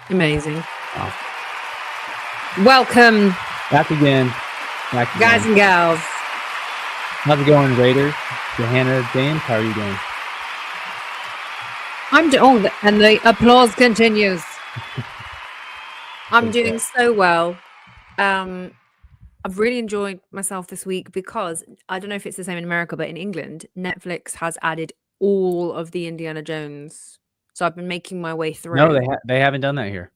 Amazing. Wow. Welcome, Back again. guys and gals. How's it going, Raiders? Johanna, James, how are you doing? And the applause continues. I'm doing so well. I've really enjoyed myself this week because I don't know if it's the same in America, but in England, Netflix has added all of the Indiana Jones. So I've been making my way through. No, they haven't done that here.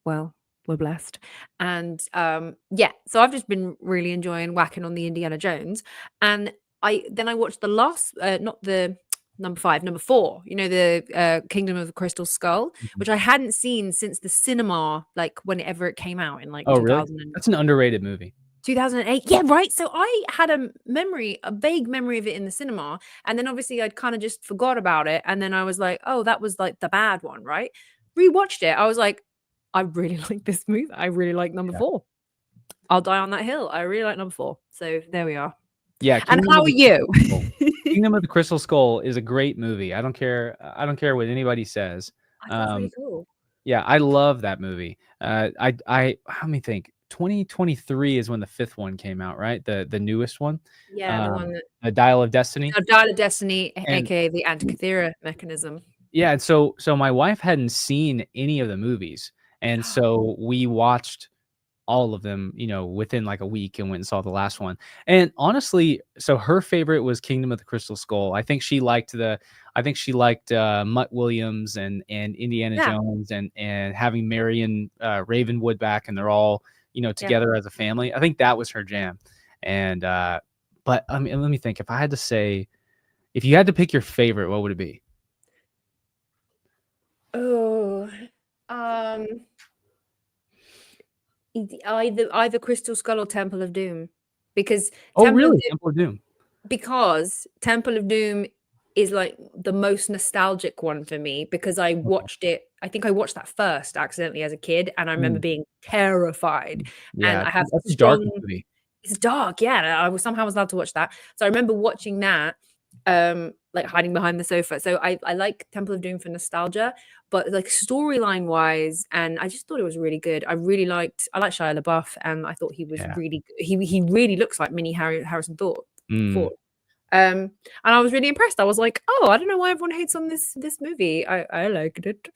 Well, we're blessed. And yeah, so I've just been really enjoying whacking on the Indiana Jones. And I watched the last, not the number 4, you know, the Kingdom of the Crystal Skull, which I hadn't seen since the cinema, like whenever it came out in like 2000. Really? That's an underrated movie. 2008. Yeah, right. So I had a vague memory of it in the cinema. And then obviously I'd kind of just forgot about it. And then I was like, oh, that was like the bad one, right? Rewatched it. I was like, I really like this movie. I really like number 4. I'll die on that hill. I really like number 4. So there we are. Yeah. And how are you? Kingdom of the Crystal Skull is a great movie. I don't care what anybody says. I thought it was really cool. Yeah, I love that movie. Let me think. 2023 is when the 5th one came out, right? The newest one. Yeah, the one that the Dial of Destiny. Dial of Destiny, aka the Antikythera mechanism. Yeah, and so my wife hadn't seen any of the movies, and so we watched all of them, you know, within like a week, and went and saw the last one. And honestly, so her favorite was Kingdom of the Crystal Skull. I think she liked Mutt Williams and Indiana Jones and having Marion Ravenwood back, and they're all, you know, together as a family. I think that was her jam. And but I mean, let me think. If you had to pick your favorite, what would it be? Either Crystal Skull or Temple of Doom, because Temple of Doom, because Temple of Doom is like the most nostalgic one for me, because I watched it. I think I watched that first accidentally as a kid, and I remember being terrified. Yeah, and I have that's a dark movie. It's dark, yeah. I somehow was allowed to watch that, so I remember watching that, like hiding behind the sofa. So I like Temple of Doom for nostalgia, but like storyline wise, and I just thought it was really good. I like Shia LaBeouf, and I thought he was really he really looks like mini Harrison Ford. And I was really impressed. I was like, oh, I don't know why everyone hates on this movie. I liked it.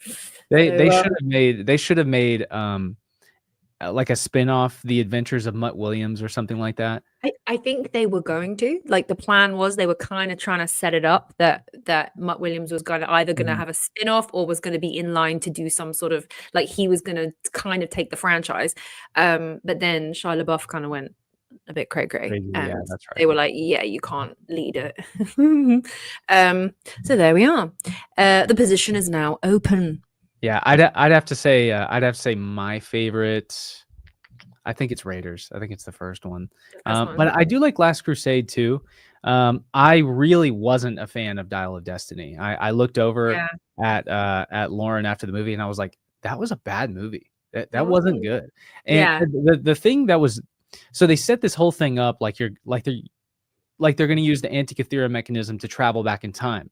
They should have made like a spin-off, The Adventures of Mutt Williams or something like that. I think they were going to, like, the plan was they were kind of trying to set it up that Mutt Williams was either going to have a spin-off or was going to be in line to do some sort of, like, he was going to kind of take the franchise. But then Shia LaBeouf kind of went a bit cray-cray. And yeah, that's right. They were like, yeah, you can't lead it. So there we are. The position is now open. Yeah, I'd have to say my favorite, I think it's Raiders. I think it's the first one. But I do like Last Crusade too. I really wasn't a fan of Dial of Destiny. I looked over at Lauren after the movie, and I was like, that was a bad movie. That wasn't good. And the thing that was, so they set this whole thing up like they're going to use the Antikythera mechanism to travel back in time.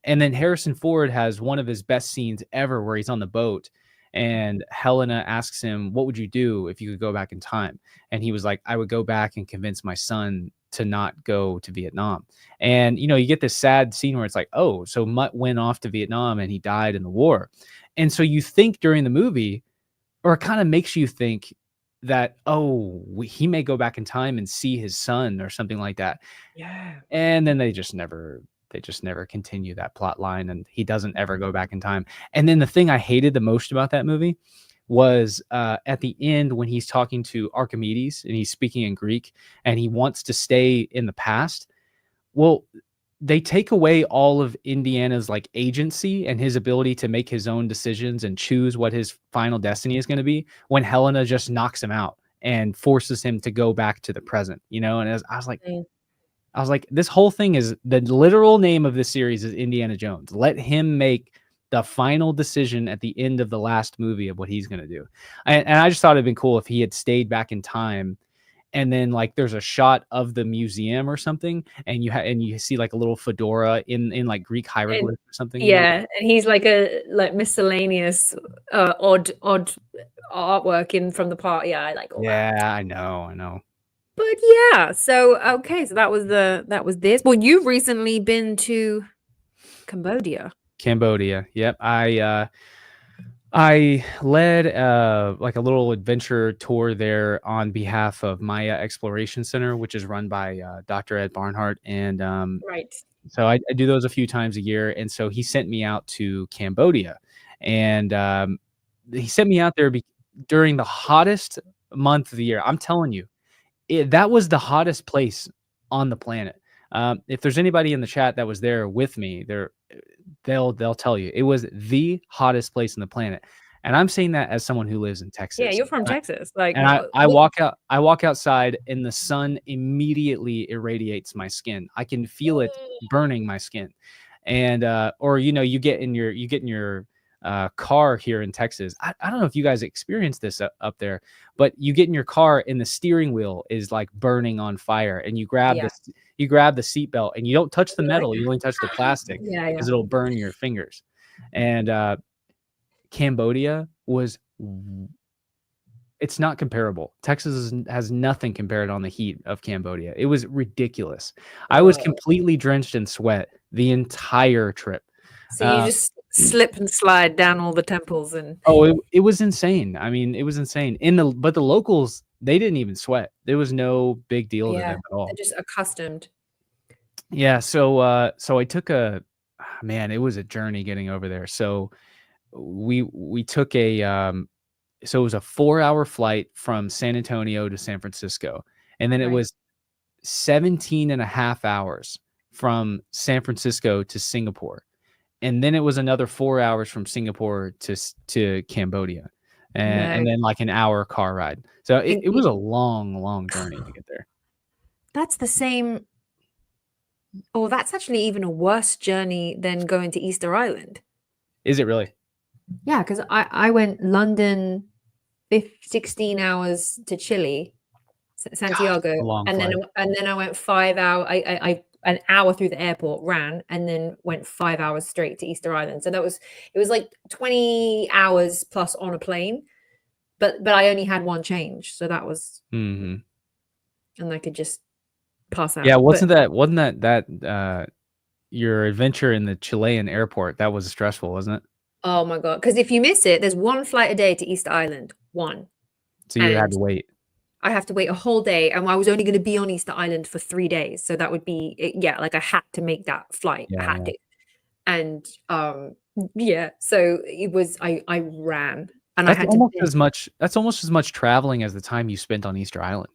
And then Harrison Ford has one of his best scenes ever where he's on the boat, and Helena asks him, what would you do if you could go back in time? And he was like, I would go back and convince my son to not go to Vietnam. And, you know, you get this sad scene where it's like, oh, so Mutt went off to Vietnam and he died in the war. And so you think during the movie, or it kind of makes you think that, he may go back in time and see his son or something like that. Yeah. And then they just never continue that plot line, and he doesn't ever go back in time. And then the thing I hated the most about that movie was at the end when he's talking to Archimedes and he's speaking in Greek and he wants to stay in the past. Well, they take away all of Indiana's like agency and his ability to make his own decisions and choose what his final destiny is going to be, when Helena just knocks him out and forces him to go back to the present, you know? And I was like, this whole thing is, the literal name of this series is Indiana Jones. Let him make the final decision at the end of the last movie of what he's going to do. And I just thought it'd been cool if he had stayed back in time and then like there's a shot of the museum or something, and you see like a little fedora in like Greek hieroglyphs or something. Yeah, and he's like a miscellaneous odd artwork in from the part. Yeah, I like all that. Yeah, I know. But yeah, so okay, so that was this. Well, you've recently been to Cambodia. Yep. I led like a little adventure tour there on behalf of Maya Exploration Center, which is run by Dr. Ed Barnhart, and Right. so I do those a few times a year. And so he sent me out to Cambodia, and he sent me out there during the hottest month of the year. I'm telling you, that was the hottest place on the planet. If there's anybody in the chat that was there with me, they'll tell you it was the hottest place on the planet. And I'm saying that as someone who lives in Texas. Yeah, you're from Texas. Like, and I walk outside and the sun immediately irradiates my skin. I can feel it burning my skin. And or you get in your car here in Texas. I don't know if you guys experience this up there, but you get in your car and the steering wheel is like burning on fire, and you grab the seatbelt and you don't touch the metal, you only touch the plastic because it'll burn your fingers. And Cambodia it's not comparable. Texas has nothing compared on the heat of Cambodia. It was ridiculous. I was completely drenched in sweat the entire trip. So you just slip and slide down all the temples and it was insane. I mean, it was insane. But the locals, they didn't even sweat. There was no big deal to them at all. They're just accustomed. Yeah, so I took it was a journey getting over there. So we took so it was a 4-hour flight from San Antonio to San Francisco. And then it was 17 and a half hours from San Francisco to Singapore. And then it was another 4 hours from Singapore to Cambodia. And then like an hour car ride. So it was a long journey to get there. That's the same. Oh, that's actually even a worse journey than going to Easter Island. Is it really? Yeah, because I went London, 16 hours to Chile, Santiago, God, and then I went 5 hours. I an hour through the airport, ran, and then went 5 hours straight to Easter Island. So it was like 20 hours plus on a plane, but I only had one change, so that was, and I could just pass out. Yeah, wasn't that your adventure in the Chilean airport? That was stressful, wasn't it? Oh my God. Because if you miss it, there's one flight a day to Easter Island. One. So you had to wait. I have to wait a whole day. And I was only going to be on Easter Island for 3 days. So that would be, like I had to make that flight. Yeah. I had to. And so it was, I ran. And that's I had that's almost as much traveling as the time you spent on Easter Island.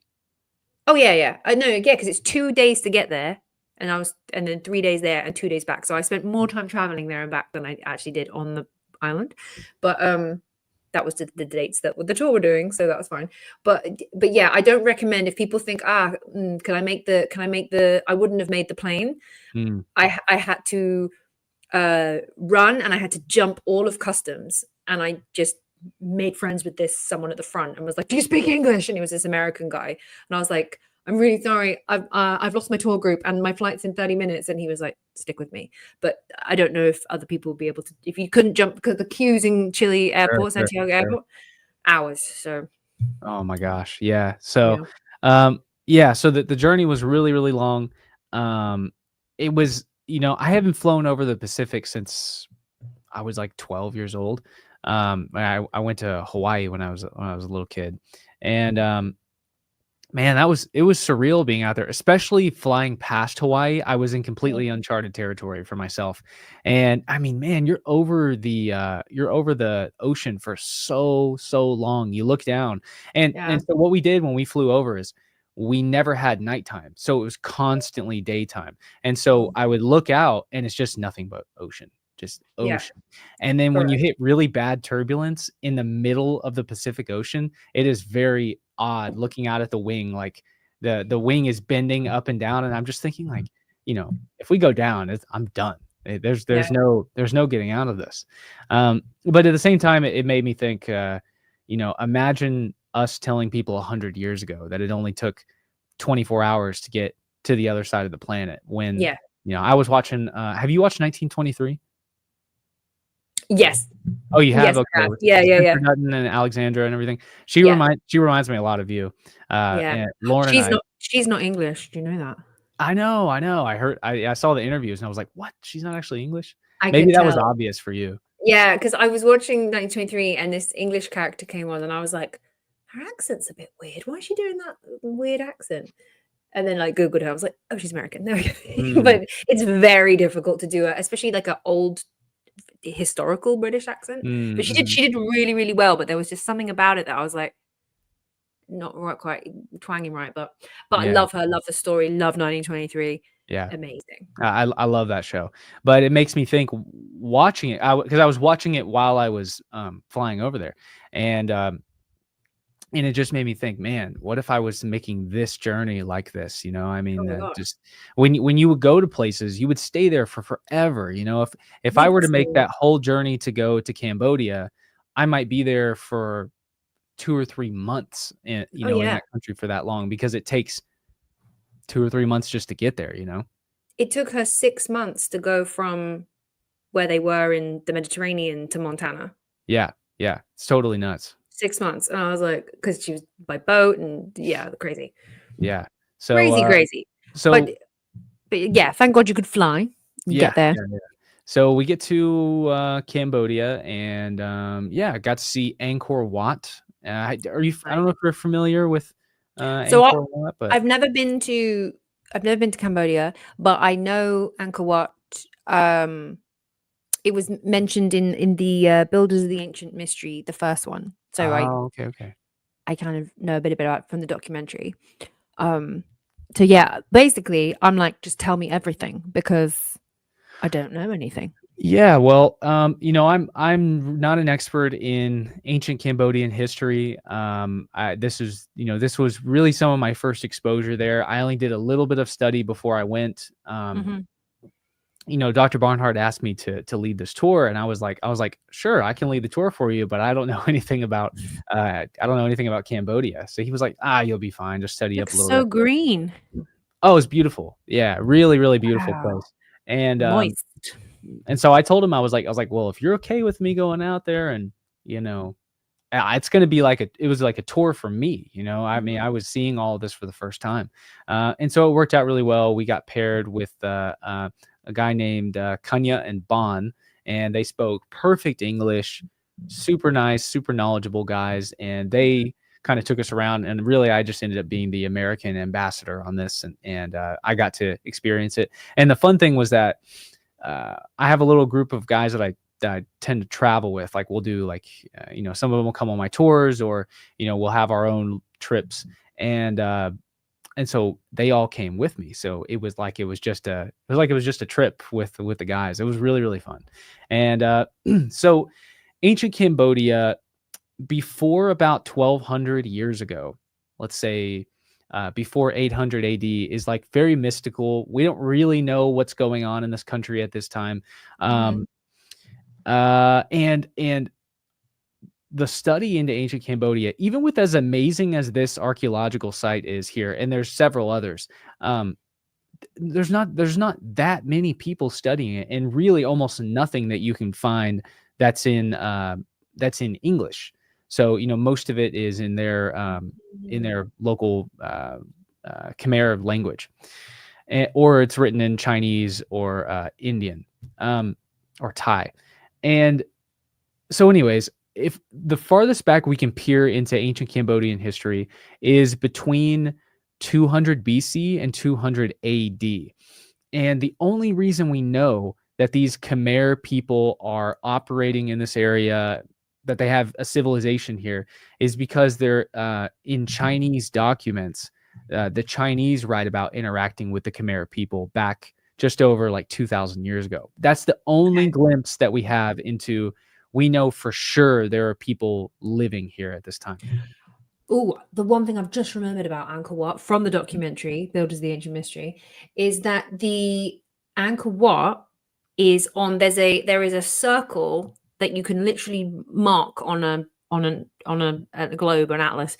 Oh, yeah. I know. Yeah. Because it's 2 days to get there. And then 3 days there and 2 days back. So I spent more time traveling there and back than I actually did on the island. But that was the dates that the tour were doing, so that was fine. But yeah, I don't recommend if people think can I make the I wouldn't have made the plane. I had to run, and I had to jump all of customs, and I just made friends with someone at the front and was like, "Do you speak English?" And he was this American guy, and I was like, "I'm really sorry. I've lost my tour group and my flight's in 30 minutes. And he was like, "Stick with me." But I don't know if other people would be able to, if you couldn't jump, because the queues in Chile airport, Santiago airport, hours. So. Oh my gosh. Yeah. So, so the journey was really, really long. It was, I haven't flown over the Pacific since I was like 12 years old. I went to Hawaii when I was a little kid, and, man, it was surreal being out there, especially flying past Hawaii. I was in completely uncharted territory for myself. And I mean, man, you're over the ocean for so long. You look down, and so what we did when we flew over is we never had nighttime. So it was constantly daytime. And so I would look out and it's just nothing but ocean. Just ocean. And then when you hit really bad turbulence in the middle of the Pacific Ocean, it is very odd looking out at the wing, like the wing is bending up and down, and I'm just thinking, like, if we go down, I'm done. There's no getting out of this. But at the same time, it made me think, imagine us telling people 100 years ago that it only took 24 hours to get to the other side of the planet. When Yeah. I was watching. Have you watched 1923? Yes. Oh, you have? Yes, I Okay. have. With Yeah, yeah, yeah. Spencer Dutton and Alexandra and everything. She Yeah. reminds me a lot of you. Yeah. And Lauren and She's not English. Do you know that? I know. I heard. I saw the interviews and I was like, what? She's not actually English? I Maybe could that was tell. obvious for you. Yeah, because I was watching 1923 and this English character came on and I was like, her accent's a bit weird. Why is she doing that weird accent? And then like Googled her. I was like, oh, she's American. There we go. But it's very difficult to do it, especially like an old historical British accent. But she did really, really well. But there was just something about it that I was like, not right, quite twanging right. But I Yeah. love her, love the story, love 1923. Yeah. Amazing. I love that show, but it makes me think watching it because I was watching it while I was flying over there, and it just made me think, man, what if I was making this journey like this? I mean, Oh my God. just when you would go to places, you would stay there for forever. If I were to make that whole journey to go to Cambodia, I might be there for 2 or 3 months, in that country for that long, because it takes 2 or 3 months just to get there. It took her 6 months to go from where they were in the Mediterranean to Montana. Yeah. It's totally nuts. 6 months. And I was like, because she was by boat and crazy. Yeah. So Crazy. So but yeah, thank God you could fly and get there. Yeah. So we get to Cambodia and got to see Angkor Wat. I don't know if you're familiar with Angkor Wat, but I've never been to Cambodia, but I know Angkor Wat. It was mentioned in the Builders of the Ancient Mystery, the first one. So okay. I kind of know a bit about it from the documentary. So yeah, basically, I'm like, just tell me everything because I don't know anything. Yeah, well, I'm not an expert in ancient Cambodian history. This was really some of my first exposure there. I only did a little bit of study before I went. Dr. Barnhart asked me to lead this tour, and I was like, sure, I can lead the tour for you, but I don't know anything about Cambodia. So he was like, you'll be fine. Just study up a little so bit. Green. Oh, it's beautiful. Yeah, really, really beautiful place. And moist. And so I told him, I was like, well, if you're okay with me going out there, and it's going to be it was like a tour for me. I mean, I was seeing all of this for the first time, and so it worked out really well. We got paired with a guy named Kanya and Bon, and they spoke perfect English, super nice, super knowledgeable guys, and they kind of took us around. And really, I just ended up being the American ambassador on this, and I got to experience it. And the fun thing was that I have a little group of guys that I tend to travel with. Like we'll do some of them will come on my tours, or we'll have our own trips, and so they all came with me. So it was just a trip with the guys. It was really, really fun. And so ancient Cambodia, before about 1200 years ago, let's say before 800 AD, is very mystical. We don't really know what's going on in this country at this time. And the study into ancient Cambodia, even with as amazing as this archaeological site is here, and there's several others, there's not that many people studying it, and really almost nothing that you can find that's in English. So most of it is in their local Khmer language, or it's written in Chinese or Indian or Thai. And so anyways, if the farthest back we can peer into ancient Cambodian history is between 200 BC and 200 AD. And the only reason we know that these Khmer people are operating in this area, that they have a civilization here, is because they're in Chinese documents. The Chinese write about interacting with the Khmer people back just over 2,000 years ago. That's the only glimpse that we have into. We know for sure there are people living here at this time. Oh, the one thing I've just remembered about Angkor Wat from the documentary Builders of the Ancient Mystery is that the Angkor Wat is on. There is a circle that you can literally mark on a globe or an atlas,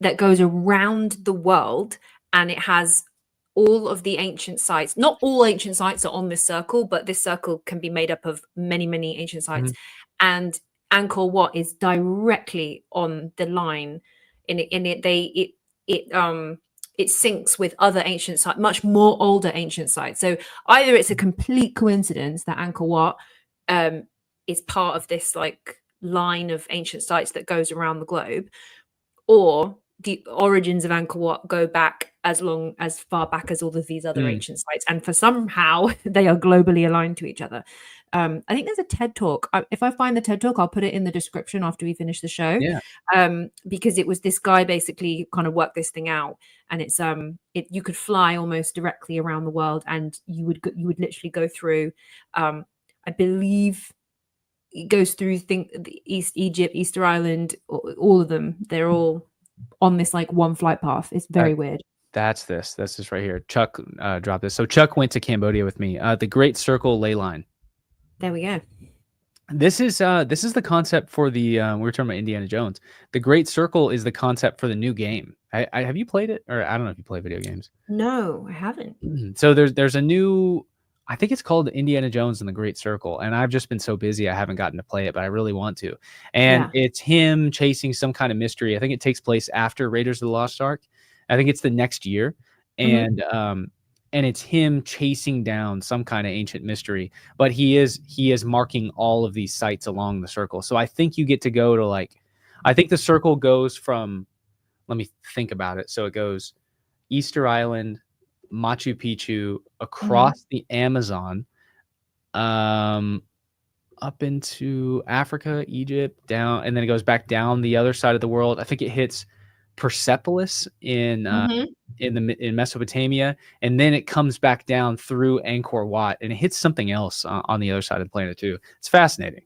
that goes around the world, and it has all of the ancient sites. Not all ancient sites are on this circle, but this circle can be made up of many, many ancient sites. Mhm. And Angkor Wat is directly on the line. It syncs with other ancient sites, much more older ancient sites. So either it's a complete coincidence that Angkor Wat is part of this like line of ancient sites that goes around the globe, or the origins of Angkor Wat go back as far back as all of these other Mm. ancient sites, and for somehow they are globally aligned to each other. I think there's a TED talk. If I find the TED talk, I'll put it in the description after we finish the show. Yeah. Because it was this guy basically kind of worked this thing out, and it's you could fly almost directly around the world, and you would literally go through. I believe it goes through the East Egypt, Easter Island, all of them. They're all on this like one flight path. It's very weird. That's this right here. Chuck dropped this. So Chuck went to Cambodia with me. The Great Circle ley line. There we go. This is the concept for the we were talking about Indiana Jones. The Great Circle is the concept for the new game. Have you played it? Or I don't know if you play video games. No, I haven't. So there's a new, I think it's called Indiana Jones and the Great Circle, and I've just been so busy I haven't gotten to play it, but I really want to. And it's him chasing some kind of mystery. I think it takes place after Raiders of the Lost Ark. I think it's the next year, and it's him chasing down some kind of ancient mystery. But he is marking all of these sites along the circle. So I think you get to go to I think the circle goes from, let me think about it. So it goes Easter Island, Machu Picchu, across the Amazon, up into Africa, Egypt, down, and then it goes back down the other side of the world. I think it hits Persepolis in Mesopotamia, and then it comes back down through Angkor Wat, and it hits something else on the other side of the planet too. It's fascinating.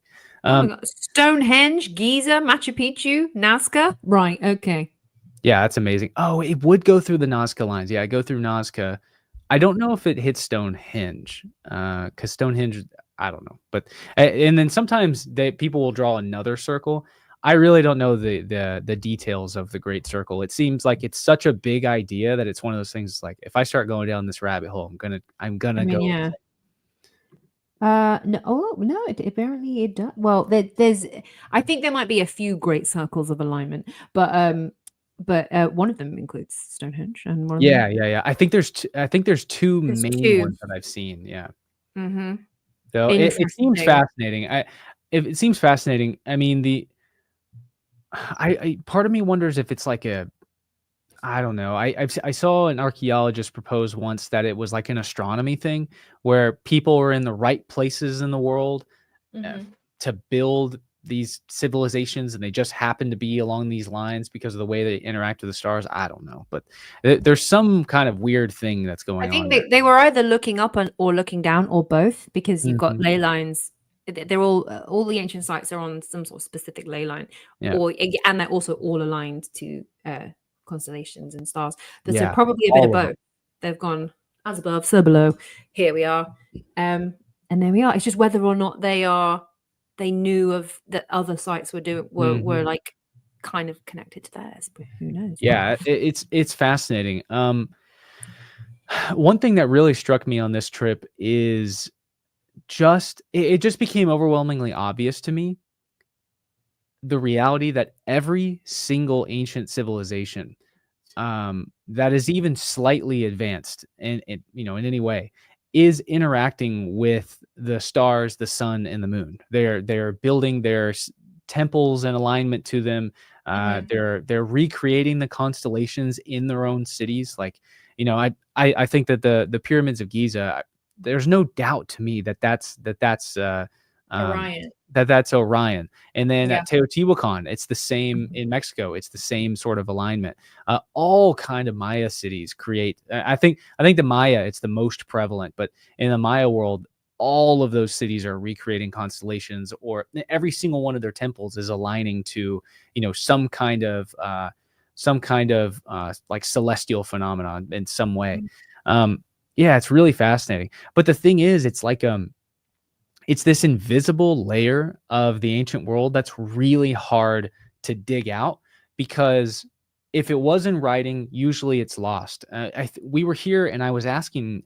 Stonehenge, Giza, Machu Picchu, Nazca. Right. Okay. Yeah, that's amazing. Oh, it would go through the Nazca lines. Yeah, I go through Nazca. I don't know if it hits Stonehenge, because Stonehenge, I don't know. But and then sometimes people will draw another circle. I really don't know the details of the Great Circle. It seems like it's such a big idea that it's one of those things. Like if I start going down this rabbit hole, I'm gonna go. Yeah. No. Oh no. Apparently it does. Well, there's. I think there might be a few great circles of alignment, but one of them includes Stonehenge, and one of them. Yeah. I think there's two main ones that I've seen. Yeah. So it seems fascinating. It seems fascinating. I mean, I part of me wonders if it's like I don't know. I saw an archaeologist propose once that it was like an astronomy thing where people were in the right places in the world to build these civilizations, and they just happen to be along these lines because of the way they interact with the stars. I don't know, but there's some kind of weird thing that's going on. I think they were either looking up or looking down, or both, because you've got ley lines. They're all the ancient sites are on some sort of specific ley line, and they're also all aligned to constellations and stars. So probably a bit of both. They've gone as above, so below. Here we are, and there we are. It's just whether or not they knew of that other sites were like kind of connected to theirs. But who knows? Yeah, it's fascinating. One thing that really struck me on this trip is it just became overwhelmingly obvious to me the reality that every single ancient civilization that is even slightly advanced in any way is interacting with the stars, the sun, and the moon. They're building their temples in alignment to them. They're recreating the constellations in their own cities. Like, I think that the pyramids of Giza, there's no doubt to me that's Orion. That's Orion. And then at Teotihuacan, it's the same in Mexico. It's the same sort of alignment. All kind of Maya cities create. I think the Maya, it's the most prevalent, but in the Maya world, all of those cities are recreating constellations, or every single one of their temples is aligning to, some kind of like celestial phenomenon in some way. Yeah, it's really fascinating. But the thing is, it's like it's this invisible layer of the ancient world that's really hard to dig out, because if it was in writing, usually it's lost. We were here, and I was asking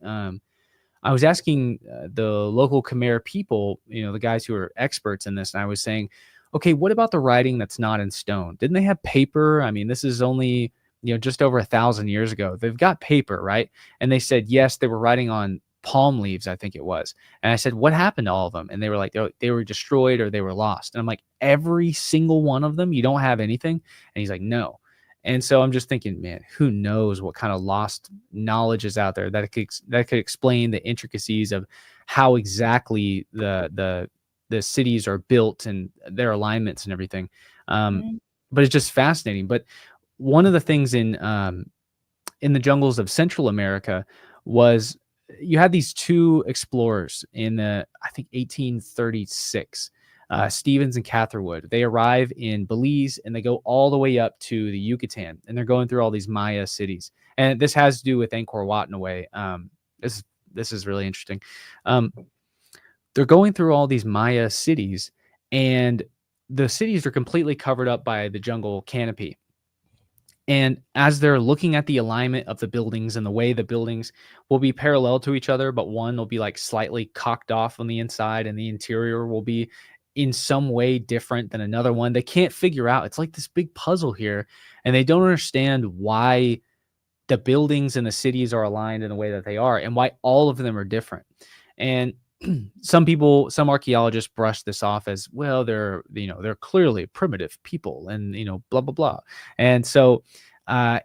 the local Khmer people, the guys who are experts in this, and I was saying, okay, what about the writing that's not in stone? Didn't they have paper? I mean, this is only just over 1,000 years ago. They've got paper, right? And they said yes, they were writing on palm leaves, I think it was. And I said, what happened to all of them? And they were like, oh, they were destroyed or they were lost. And I'm like, every single one of them, you don't have anything? And he's like, no. And so I'm just thinking, man, who knows what kind of lost knowledge is out there that could explain the intricacies of how exactly the cities are built and their alignments and everything. But it's just fascinating. But one of the things in the jungles of Central America was you had these two explorers in I think 1836, Stevens and Catherwood. They arrive in Belize and they go all the way up to the Yucatan, and they're going through all these Maya cities. And this has to do with Angkor Wat in a way. This is really interesting. They're going through all these Maya cities, and the cities are completely covered up by the jungle canopy. And as they're looking at the alignment of the buildings and the way the buildings will be parallel to each other, but one will be like slightly cocked off on the inside and the interior will be in some way different than another one. They can't figure out. It's like this big puzzle here, and they don't understand why the buildings and the cities are aligned in the way that they are and why all of them are different. And some archaeologists brush this off as, well, they're clearly primitive people and, blah, blah, blah. And so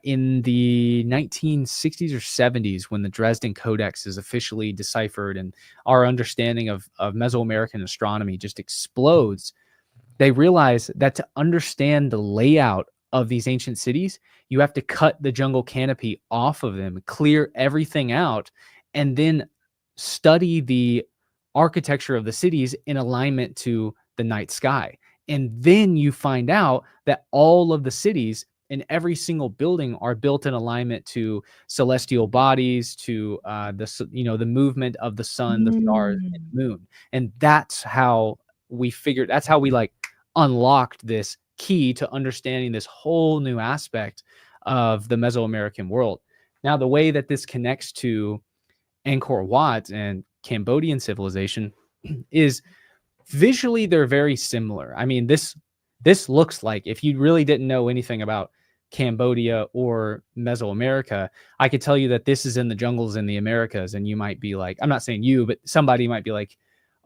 in the 1960s or 70s, when the Dresden Codex is officially deciphered and our understanding of Mesoamerican astronomy just explodes, they realize that to understand the layout of these ancient cities, you have to cut the jungle canopy off of them, clear everything out, and then study the architecture of the cities in alignment to the night sky. And then you find out that all of the cities in every single building are built in alignment to celestial bodies, to the movement of the sun, the stars, and the moon. And that's how we unlocked this key to understanding this whole new aspect of the Mesoamerican world. Now, the way that this connects to Angkor Wat and Cambodian civilization is visually they're very similar. I mean, this looks like, if you really didn't know anything about Cambodia or Mesoamerica, I could tell you that this is in the jungles in the Americas, and you might be like, I'm not saying you, but somebody might be like,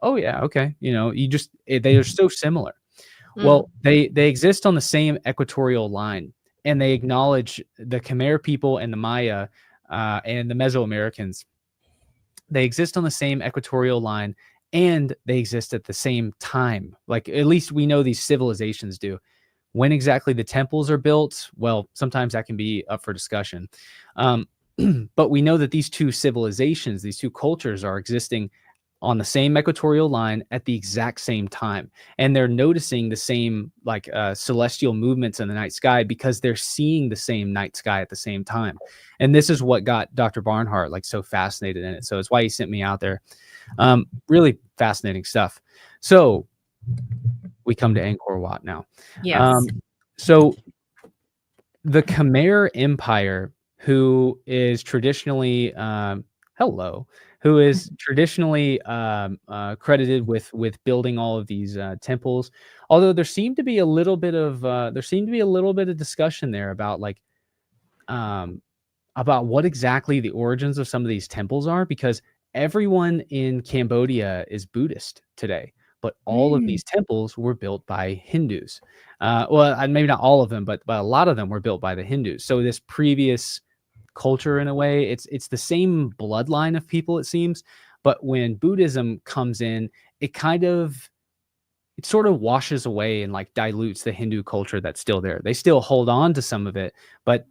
oh yeah, okay, they are so similar. Well, they exist on the same equatorial line, and they acknowledge the Khmer people and the Maya and the Mesoamericans. They exist on the same equatorial line, and they exist at the same time. Like, at least we know these civilizations do. When exactly the temples are built, well, sometimes that can be up for discussion. But we know that these two civilizations, these two cultures, are existing on the same equatorial line at the exact same time. And they're noticing the same celestial movements in the night sky because they're seeing the same night sky at the same time. And this is what got Dr. Barnhart so fascinated in it. So it's why he sent me out there. Really fascinating stuff. So we come to Angkor Wat now. Yes. So the Khmer Empire, who is traditionally credited with building all of these temples, although there seemed to be a little bit of discussion there about what exactly the origins of some of these temples are, because everyone in Cambodia is Buddhist today, but all of these temples were built by Hindus. Well, maybe not all of them, but a lot of them were built by the Hindus. So this previous culture, in a way, it's the same bloodline of people, it seems, but when Buddhism comes in, it sort of washes away and dilutes the Hindu culture that's still there. They still hold on to some of it, but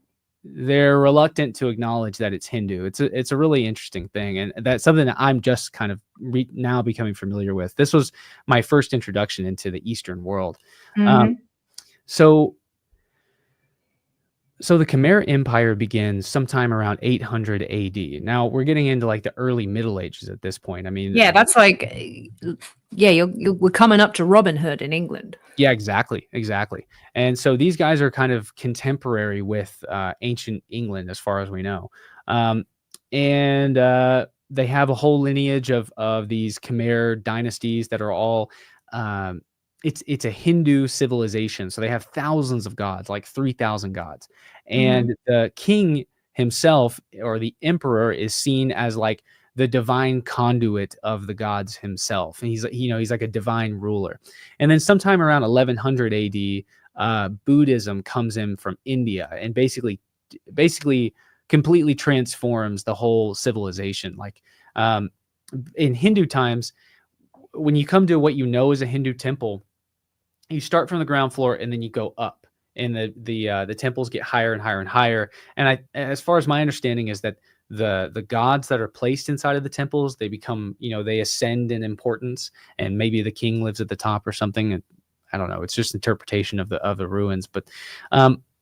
they're reluctant to acknowledge that it's Hindu. It's a really interesting thing, and that's something that I'm just kind of now becoming familiar with. This was my first introduction into the Eastern world. So So the Khmer Empire begins sometime around 800 AD. Now we're getting into like the early Middle Ages at this point. I mean, Yeah, that's like, yeah, we're coming up to Robin Hood in England. yeah, exactly, exactly. And so these guys are kind of contemporary with ancient England, as far as we know, um, and they have a whole lineage of these Khmer dynasties that are all. Um, it's a Hindu civilization, so they have thousands of gods, like 3,000 gods, Mm-hmm. and the king himself or the emperor is seen as like the divine conduit of the gods himself, and he's like a divine ruler. And then sometime around 1100 AD, Buddhism comes in from India and basically completely transforms the whole civilization. Like in Hindu times, when you come to what you know is a Hindu temple, you start from the ground floor and then you go up, and the temples get higher and higher and higher. And as far as my understanding is that the gods that are placed inside of the temples, they become, they ascend in importance, and maybe the king lives at the top or something. And I don't know, it's just interpretation of the ruins. But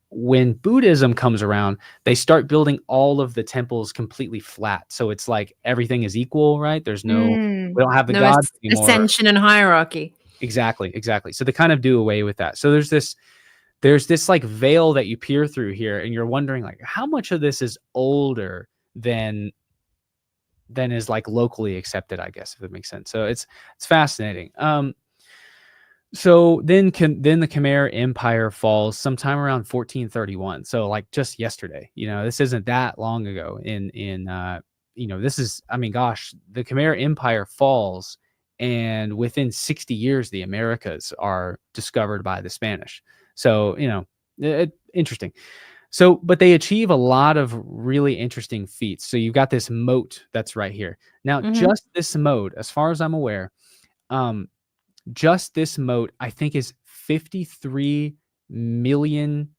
when Buddhism comes around, they start building all of the temples completely flat, so it's like everything is equal, right? We don't have the No gods anymore. ascension and hierarchy. Exactly, exactly. So they kind of do away with that. So there's this like veil that you peer through here, and you're wondering like how much of this is older than is like locally accepted, I guess, if that makes sense. So it's fascinating. So then the Khmer Empire falls sometime around 1431. So like just yesterday. This isn't that long ago. This is, I mean, gosh, the Khmer Empire falls, and within 60 years, the Americas are discovered by the Spanish. So interesting. So, but they achieve a lot of really interesting feats. So you've got this moat that's right here. Now, just this moat, as far as I'm aware, just this moat, I think, is 53 million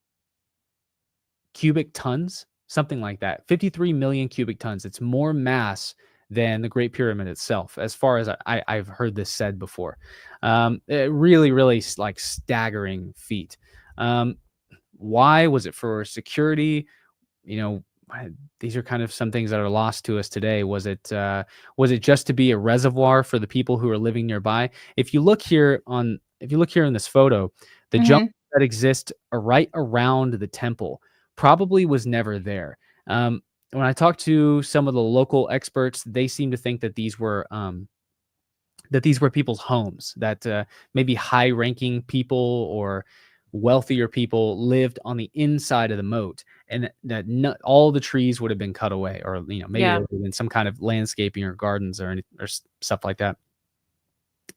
cubic tons, something like that. 53 million cubic tons. It's more mass than the Great Pyramid itself, as far as I've heard this said before. Really, really like staggering feat. Why was it? For security? These are kind of some things that are lost to us today. Was it just to be a reservoir for the people who are living nearby? If you look here in this photo, the jungle that exists right around the temple probably was never there. When I talked to some of the local experts, they seem to think that these were people's homes, that maybe high-ranking people or wealthier people lived on the inside of the moat, and that not all the trees would have been cut away, or maybe there would have been some kind of landscaping or gardens or stuff like that.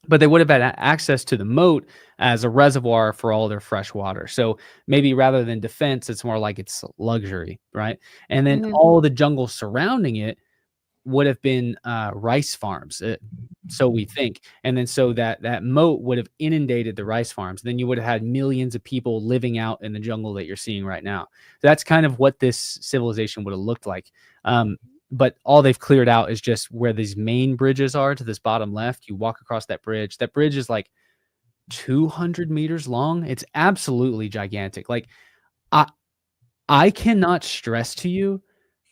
But they would have had access to the moat as a reservoir for all their fresh water. So maybe rather than defense, it's more like it's luxury, right? And then all the jungle surrounding it would have been rice farms, so we think. And then so that moat would have inundated the rice farms. Then you would have had millions of people living out in the jungle that you're seeing right now. So that's kind of what this civilization would have looked like. But all they've cleared out is just where these main bridges are to this bottom left. You walk across that bridge. That bridge is like 200 meters long. It's absolutely gigantic. Like I cannot stress to you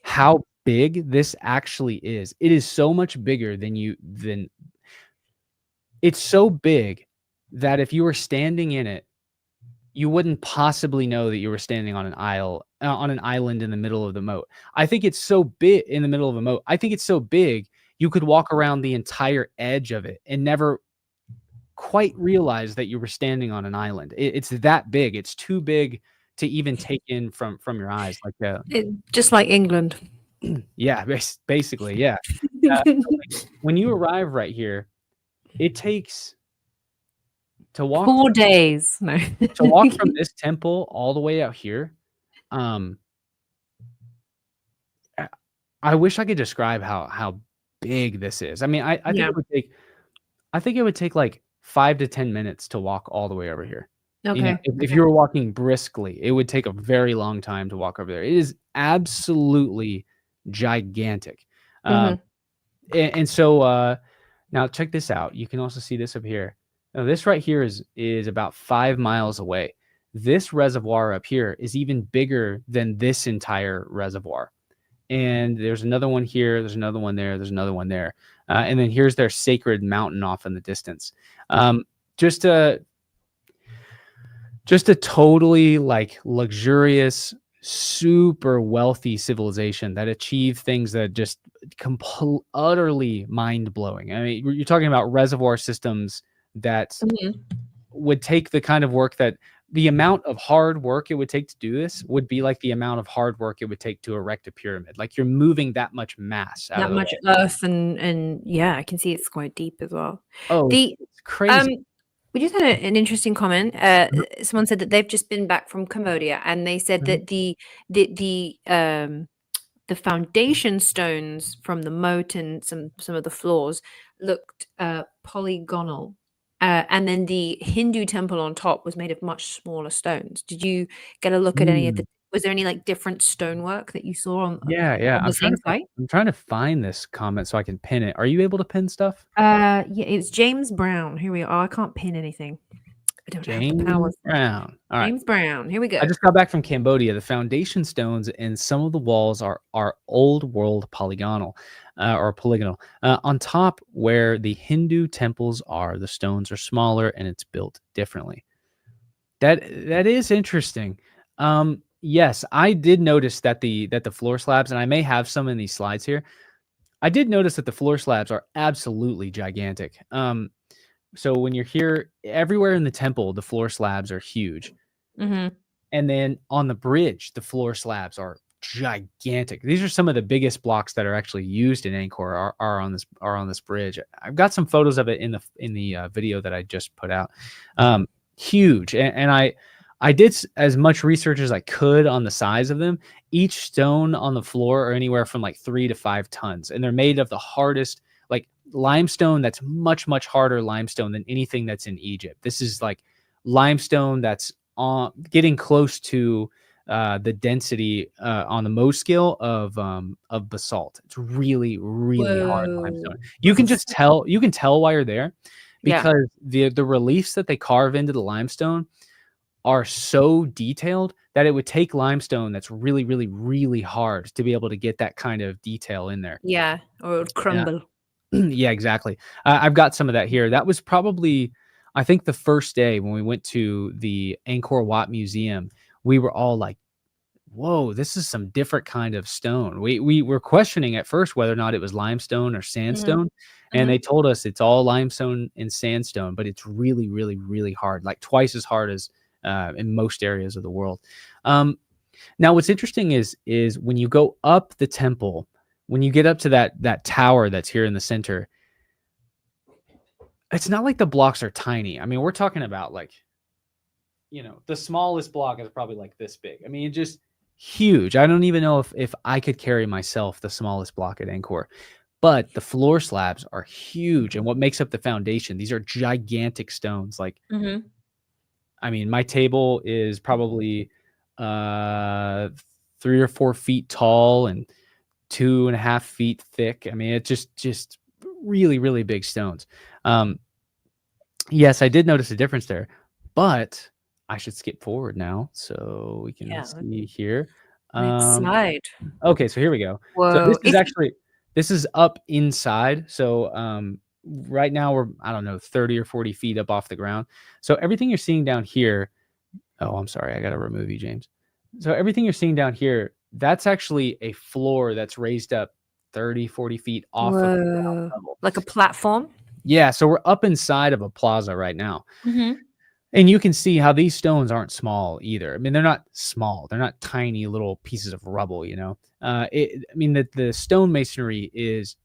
how big this actually is. It is so much bigger than it's so big that if you were standing in it, you wouldn't possibly know that you were standing on an island in the middle of the moat. I think it's so big in the middle of a moat. I think it's so big you could walk around the entire edge of it and never quite realize that you were standing on an island. It's that big. It's too big to even take in from your eyes. Like just like England. Yeah, basically, yeah. So when you arrive right here, it takes to walk 4 days. No. to walk from this temple all the way out here. I wish I could describe how big this is. I mean, I think it would take like 5 to 10 minutes to walk all the way over here. Okay. If you were walking briskly, it would take a very long time to walk over there. It is absolutely gigantic. And so now check this out. You can also see this up here. Now this right here is about 5 miles away. this reservoir up here is even bigger than this entire reservoir. And there's another one here, there's another one there, there's another one there. And then here's their sacred mountain off in the distance. Just a totally like luxurious, super wealthy civilization that achieved things that just utterly mind-blowing. I mean, you're talking about reservoir systems that would take the kind of work that the amount of hard work it would take to do this would be like the amount of hard work it would take to erect a pyramid. Like you're moving that much mass out that of the much way. earth, and yeah, I can see it's quite deep as well. Oh, The it's crazy. we just had an interesting comment. Someone said that they've just been back from Cambodia, and they said that the foundation stones from the moat and some of the floors looked polygonal. And then the Hindu temple on top was made of much smaller stones. Did you get a look at any of the? Was there any like different stonework that you saw on the same site? I'm trying to find this comment so I can pin it. Are you able to pin stuff? Yeah, it's James Brown. Here we are. I can't pin anything. I don't have the power. Brown. All right. James Brown. Here we go. I just got back from Cambodia. The foundation stones in some of the walls are old world polygonal. On top where the Hindu temples are, the stones are smaller and it's built differently. That is interesting. Yes, I did notice that the floor slabs, and I may have some in these slides here. I did notice that the floor slabs are absolutely gigantic. So when you're here, everywhere in the temple, the floor slabs are huge. And then on the bridge, the floor slabs are gigantic. These are some of the biggest blocks that are actually used in Angkor are on this bridge. I've got some photos of it in the video that I just put out. Huge, and I did as much research as I could on the size of them. Each stone on the floor are anywhere from like 3 to 5 tons, and they're made of the hardest, like limestone that's much, much harder limestone than anything that's in Egypt. This is like limestone that's getting close to the density on the Mohs scale of basalt. It's really, really hard limestone. You can just tell. You can tell why you're there, because the reliefs that they carve into the limestone are so detailed that it would take limestone that's really, really, really hard to be able to get that kind of detail in there. Yeah, or it would crumble. Yeah, exactly. I've got some of that here. That was probably, I think, the first day when we went to the Angkor Wat Museum. We were all like, whoa, this is some different kind of stone. We were questioning at first whether or not it was limestone or sandstone. And they told us it's all limestone and sandstone, but it's really, really, really hard, like twice as hard as in most areas of the world. Now, what's interesting is when you go up the temple, when you get up to that tower that's here in the center, it's not like the blocks are tiny. I mean, we're talking about like, the smallest block is probably like this big. I mean, just huge. I don't even know if I could carry myself the smallest block at Angkor, but the floor slabs are huge. And what makes up the foundation, these are gigantic stones. Like, I mean, my table is probably 3 or 4 feet tall and 2.5 feet thick. I mean, it's just really, really big stones. Yes, I did notice a difference there, but I should skip forward now so we can see here. Next slide. Okay, so here we go. Whoa. So this is up inside. So right now we're, I don't know, 30 or 40 feet up off the ground. So everything you're seeing down here, oh, I'm sorry, I got to remove you, James. So everything you're seeing down here, that's actually a floor that's raised up 30, 40 feet off of the ground level. Like a platform? Yeah, so we're up inside of a plaza right now. And you can see how these stones aren't small either. I mean, they're not small. They're not tiny little pieces of rubble, I mean, the stonemasonry is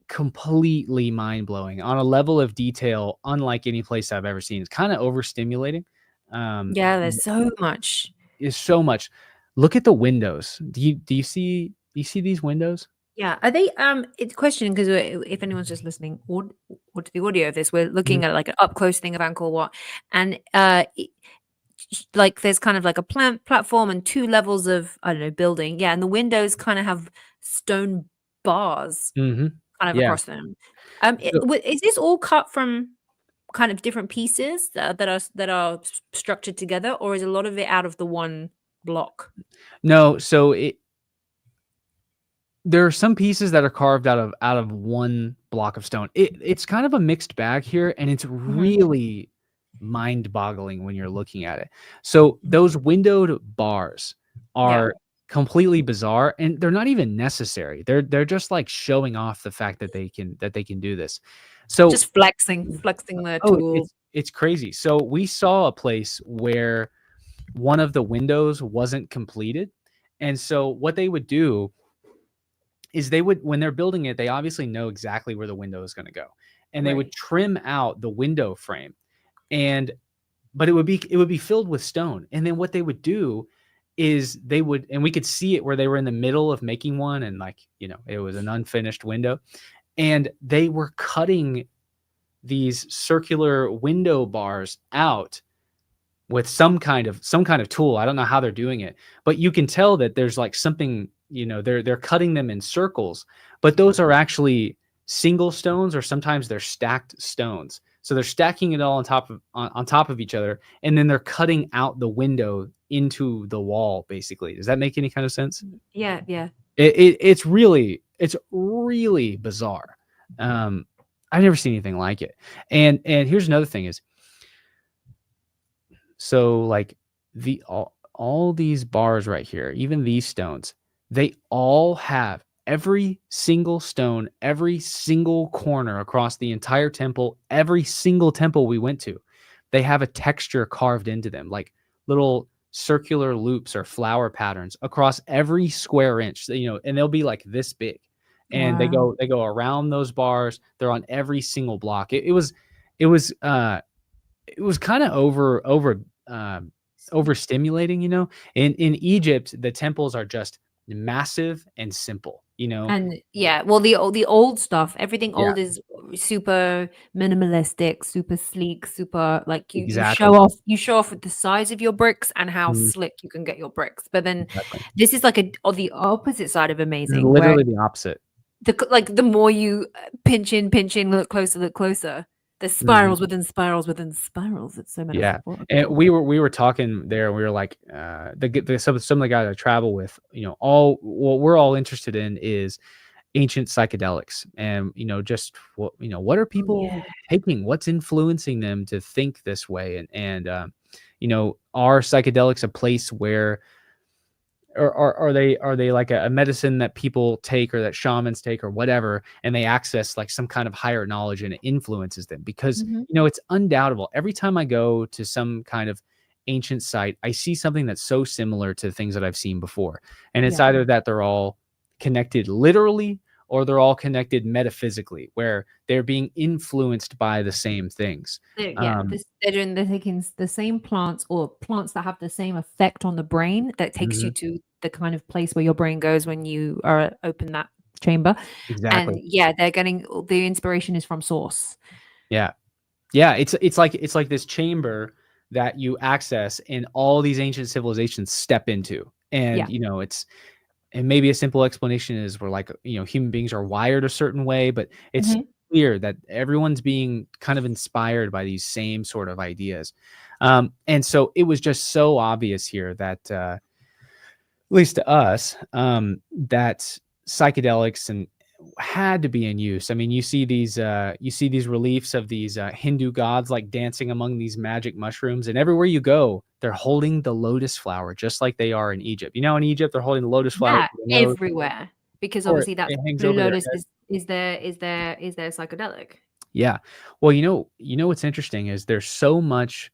completely mind-blowing on a level of detail unlike any place I've ever seen. It's kind of overstimulating. Yeah, there's so much. Is so much. Look at the windows. Do you see these windows? Yeah. Are they it's a question, because if anyone's just listening or to the audio of this, we're looking at like an up close thing of Angkor Wat, and like there's kind of like a platform and 2 levels of, I don't know, building. Yeah, and the windows kind of have stone bars kind of across them. Is this all cut from kind of different pieces that are structured together, or is a lot of it out of the one block? No, so there are some pieces that are carved out of one block of stone. It's kind of a mixed bag here, and it's really mind-boggling when you're looking at it. So those windowed bars are completely bizarre, and they're not even necessary. They're just like showing off the fact that they can do this. So Just flexing the tools. it's crazy. So we saw a place where one of the windows wasn't completed, and so what they would do is when they're building it, they obviously know exactly where the window is going to go, and they would trim out the window frame, but it would be filled with stone. And then what they would do is and we could see it where they were in the middle of making one, and like, it was an unfinished window, and they were cutting these circular window bars out with some kind of tool. I don't know how they're doing it, but you can tell that there's like something, they're cutting them in circles, but those are actually single stones, or sometimes they're stacked stones. So they're stacking it all on top of each other, and then they're cutting out the window into the wall, basically. Does that make any kind of sense? Yeah. It's really bizarre. I've never seen anything like it. And here's another thing is, so like all these bars right here, even these stones, they all have every single stone, every single corner across the entire temple, every single temple we went to, they have a texture carved into them, like little circular loops or flower patterns across every square inch, and they'll be like this big. And they go around those bars. They're on every single block. It was kind of overstimulating, In Egypt, the temples are just massive and simple, And well, the old stuff, everything old is super minimalistic, super sleek, super like you show off with the size of your bricks and how slick you can get your bricks. But then this is like the opposite side of amazing. Literally the opposite. The more you pinch in, look closer. There's spirals within spirals within spirals. It's so metaphorical. And we were talking there. And we were like, some of the guys I travel with, what we're all interested in is ancient psychedelics, and just what are people taking? What's influencing them to think this way? And are psychedelics a place where, or are they like a medicine that people take, or that shamans take, or whatever, and they access like some kind of higher knowledge and it influences them? Because it's undoubtable. Every time I go to some kind of ancient site, I see something that's so similar to things that I've seen before, and it's either that they're all connected literally, or they're all connected metaphysically, where they're being influenced by the same things. They're taking the same plants, or plants that have the same effect on the brain that takes you to the kind of place where your brain goes when you open that chamber. Exactly. And they're getting the inspiration is from source. Yeah. It's like this chamber that you access, and all these ancient civilizations step into, and and maybe a simple explanation is we're like, human beings are wired a certain way, but it's clear that everyone's being kind of inspired by these same sort of ideas. And so it was just so obvious here that, at least to us, that psychedelics and had to be in use. I mean, you see these reliefs of these Hindu gods like dancing among these magic mushrooms, and everywhere you go, they're holding the lotus flower, just like they are in Egypt. In Egypt, they're holding the lotus flower everywhere, because obviously that blue lotus is their psychedelic. Yeah. Well, what's interesting is there's so much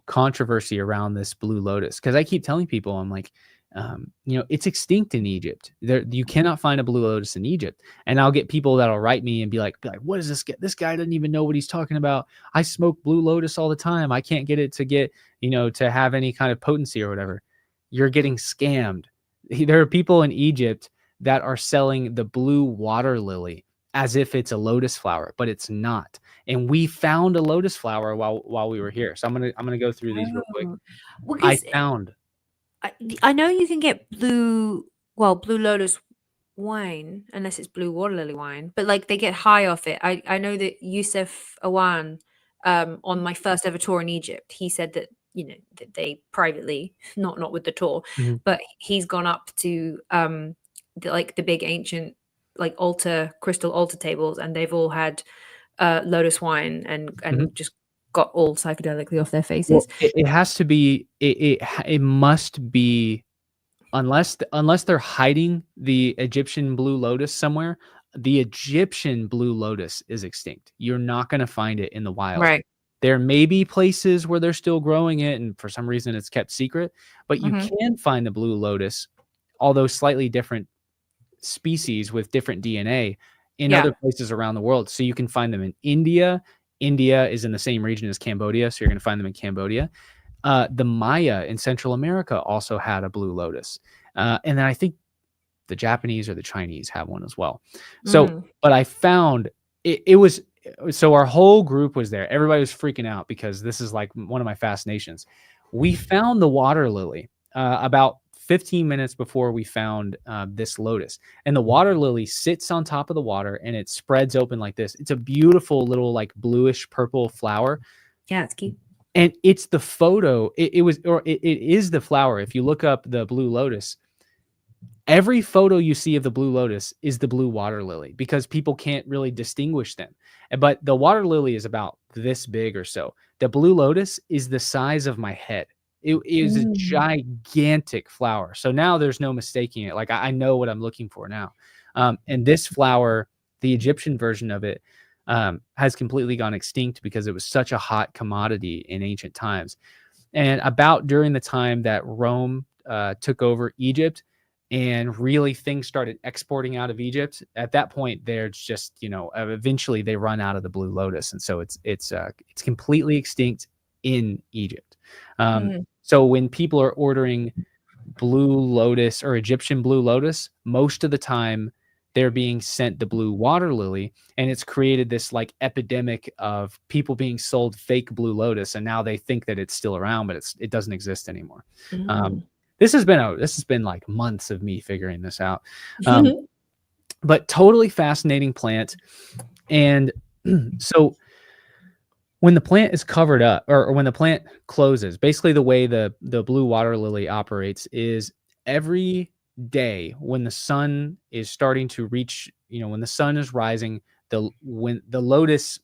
controversy around this blue lotus, because I keep telling people, I'm like, it's extinct in Egypt. You cannot find a blue lotus in Egypt. And I'll get people that'll write me and be like, what is this? This guy doesn't even know what he's talking about. I smoke blue lotus all the time. I can't get it to have any kind of potency or whatever. You're getting scammed. There are people in Egypt that are selling the blue water lily as if it's a lotus flower, but it's not. And we found a lotus flower while we were here. So I'm gonna go through these real quick. I know you can get blue lotus wine, unless it's blue water lily wine, but like they get high off it. I know that Yusuf Awan on my first ever tour in Egypt. He said that, you know, that they privately, not with the tour, but he's gone up to the big ancient like crystal altar tables, and they've all had lotus wine and just got all psychedelically off their faces. Well, it has to be. It must be, unless they're hiding the Egyptian blue lotus somewhere. The Egyptian blue lotus is extinct. You're not going to find it in the wild. Right. There may be places where they're still growing it, and for some reason it's kept secret. But you can find the blue lotus, although slightly different species with different DNA, in other places around the world. So you can find them in India. India is in the same region as Cambodia, so you're going to find them in Cambodia. The Maya in Central America also had a blue lotus. And then I think the Japanese or the Chinese have one as well. So, but I found it was, so our whole group was there. Everybody was freaking out because this is like one of my fascinations. We found the water lily about 15 minutes before we found this lotus. And the water lily sits on top of the water and it spreads open like this. It's a beautiful little like bluish purple flower. Yeah, it's cute. And it's the photo. It is the flower. If you look up the blue lotus, every photo you see of the blue lotus is the blue water lily because people can't really distinguish them. But the water lily is about this big or so. The blue lotus is the size of my head. It is a gigantic flower. So now there's no mistaking it. Like I know what I'm looking for now. And this flower, the Egyptian version of it, has completely gone extinct because it was such a hot commodity in ancient times. And about during the time that Rome took over Egypt and really things started exporting out of Egypt, at that point, there's just, you know, eventually they run out of the blue lotus. And so it's completely extinct in Egypt. So when people are ordering blue lotus or Egyptian blue lotus, most of the time they're being sent the blue water lily, and it's created this like epidemic of people being sold fake blue lotus, and now they think that it's still around, but it doesn't exist anymore. This has been like months of me figuring this out, but totally fascinating plant. And so when the plant is covered up, or when the plant closes, basically the way the blue water lily operates is every day when the sun is starting to reach, you know, when the sun is rising, when the lotus,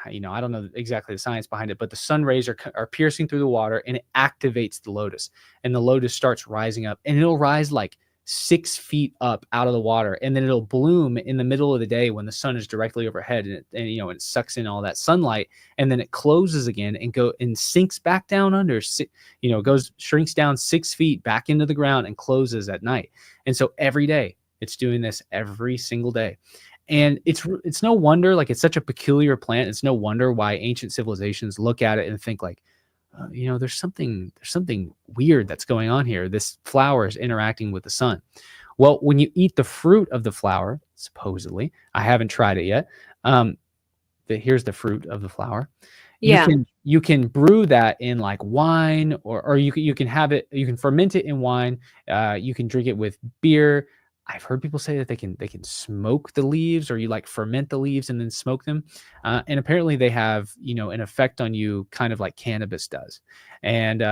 you know, I don't know exactly the science behind it, but the sun rays are piercing through the water and it activates the lotus, and the lotus starts rising up, and it'll rise like 6 feet up out of the water, and then it'll bloom in the middle of the day when the sun is directly overhead, and you know, it sucks in all that sunlight, and then it closes again and sinks back down under, you know, shrinks down 6 feet back into the ground and closes at night. And so every day it's doing this every single day. And it's no wonder, like, it's such a peculiar plant. It's no wonder why ancient civilizations look at it and think like, you know, there's something weird that's going on here. This flower is interacting with the sun. Well, when you eat the fruit of the flower, supposedly, I haven't tried it yet. Here's the fruit of the flower. Yeah. You can brew that in like wine, or you can have it. You can ferment it in wine. You can drink it with beer. I've heard people say that they can smoke the leaves, or you like ferment the leaves and then smoke them. And apparently they have, you know, an effect on you kind of like cannabis does. And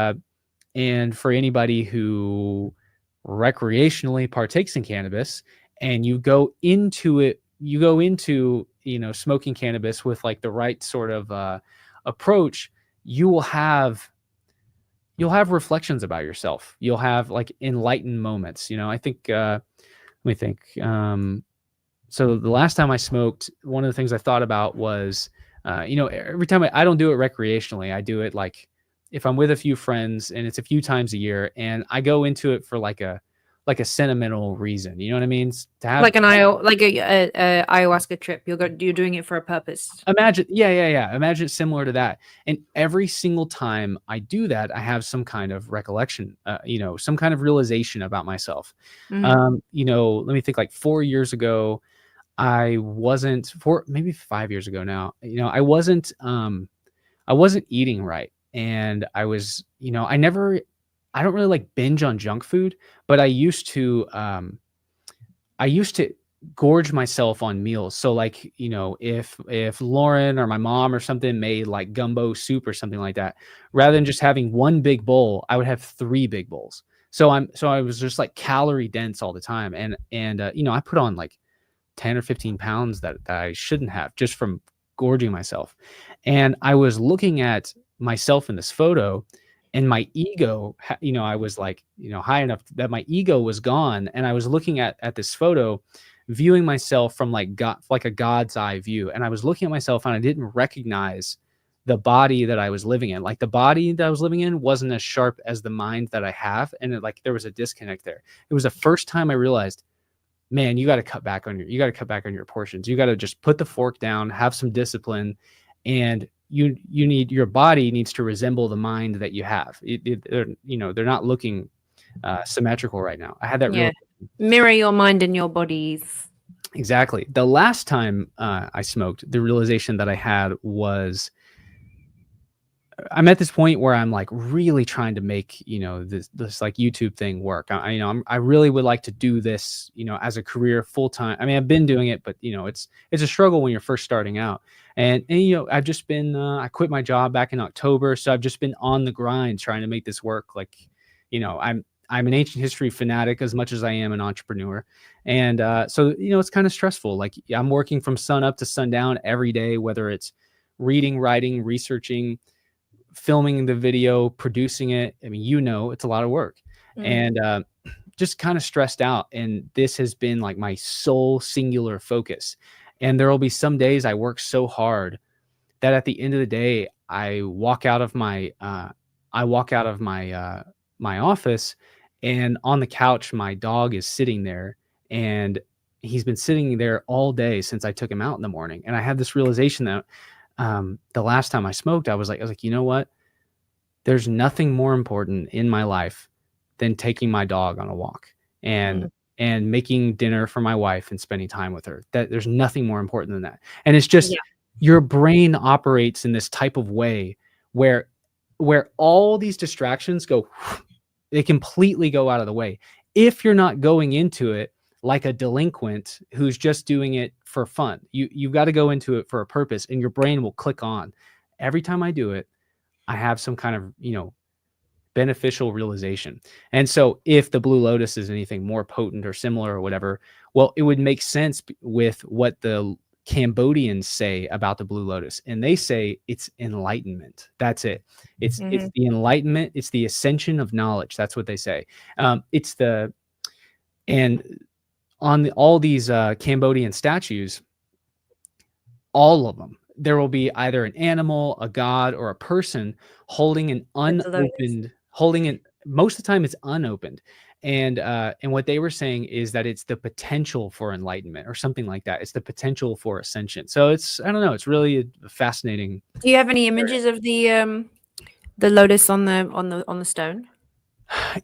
for anybody who recreationally partakes in cannabis and you go into, you know, smoking cannabis with like the right sort of approach, you'll have reflections about yourself. You'll have like enlightened moments. You know, I think, let me think. So the last time I smoked, one of the things I thought about was, you know, every time I don't do it recreationally. I do it like if I'm with a few friends, and it's a few times a year, and I go into it for like a sentimental reason. You know what I mean? To have like a ayahuasca trip. You're doing it for a purpose. Imagine, yeah. Imagine similar to that. And every single time I do that, I have some kind of recollection, you know, some kind of realization about myself. You know, let me think. Like 4 years ago, maybe 5 years ago now. You know, I wasn't eating right, and I was, you know, I don't really like binge on junk food, but I used to gorge myself on meals. So like, you know, if Lauren or my mom or something made like gumbo soup or something like that, rather than just having one big bowl, I would have 3 big bowls. So I was just like calorie dense all the time. And you know, I put on like 10 or 15 pounds that I shouldn't have just from gorging myself. And I was looking at myself in this photo, and my ego, you know, I was like, you know, high enough that my ego was gone. And I was looking at this photo, viewing myself from like God, like a God's eye view. And I was looking at myself and I didn't recognize the body that I was living in. Like the body that I was living in wasn't as sharp as the mind that I have. And like there was a disconnect there. It was the first time I realized, man, you got to cut back on your portions. You got to just put the fork down, have some discipline, and you need, your body needs to resemble the mind that you have. You know, they're not looking symmetrical right now. I had that real mirror your mind and your bodies. Exactly. The last time I smoked, the realization that I had was, I'm at this point where I'm like really trying to make, you know, this like YouTube thing work. You know, I really would like to do this, you know, as a career full time. I mean, I've been doing it, but you know, it's a struggle when you're first starting out. And you know, I've just been, I quit my job back in October. So I've just been on the grind trying to make this work. Like, you know, I'm an ancient history fanatic as much as I am an entrepreneur. And so, you know, it's kind of stressful. Like I'm working from sun up to sundown every day, whether it's reading, writing, researching, filming the video, producing it. I mean, you know, it's a lot of work. And just kind of stressed out. And this has been like my sole singular focus. And there will be some days I work so hard that at the end of the day, I walk out of my my office, and on the couch, my dog is sitting there, and he's been sitting there all day since I took him out in the morning. And I had this realization that the last time I smoked, I was like, you know what? There's nothing more important in my life than taking my dog on a walk and making dinner for my wife and spending time with her. That there's nothing more important than that. And it's just your brain operates in this type of way where all these distractions go, they completely go out of the way. If you're not going into it like a delinquent who's just doing it for fun, you've got to go into it for a purpose, and your brain will click on. Every time I do it, I have some kind of, you know, beneficial realization. And so if the Blue Lotus is anything more potent or similar or whatever, well, it would make sense with what the Cambodians say about the Blue Lotus. And they say it's enlightenment. That's it. It's the enlightenment. It's the ascension of knowledge. That's what they say. And on all these Cambodian statues, all of them, there will be either an animal, a god, or a person holding an unopened, most of the time it's unopened. And what they were saying is that it's the potential for enlightenment or something like that. It's the potential for ascension. So it's, I don't know, it's really fascinating. Do you have any images of the lotus on the stone?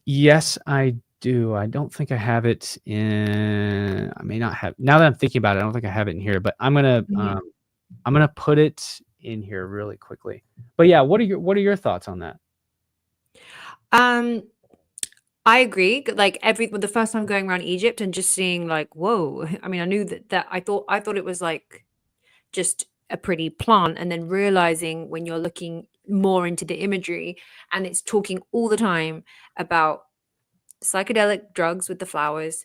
Yes, I do. I don't think I have it in, I may not have, now that I'm thinking about it, I don't think I have it in here, but I'm going to put it in here really quickly. But yeah, what are your thoughts on that? I agree. Like the first time going around Egypt and just seeing like, whoa. I mean, I knew that I thought it was like just a pretty plant, and then realizing when you're looking more into the imagery, and it's talking all the time about psychedelic drugs with the flowers,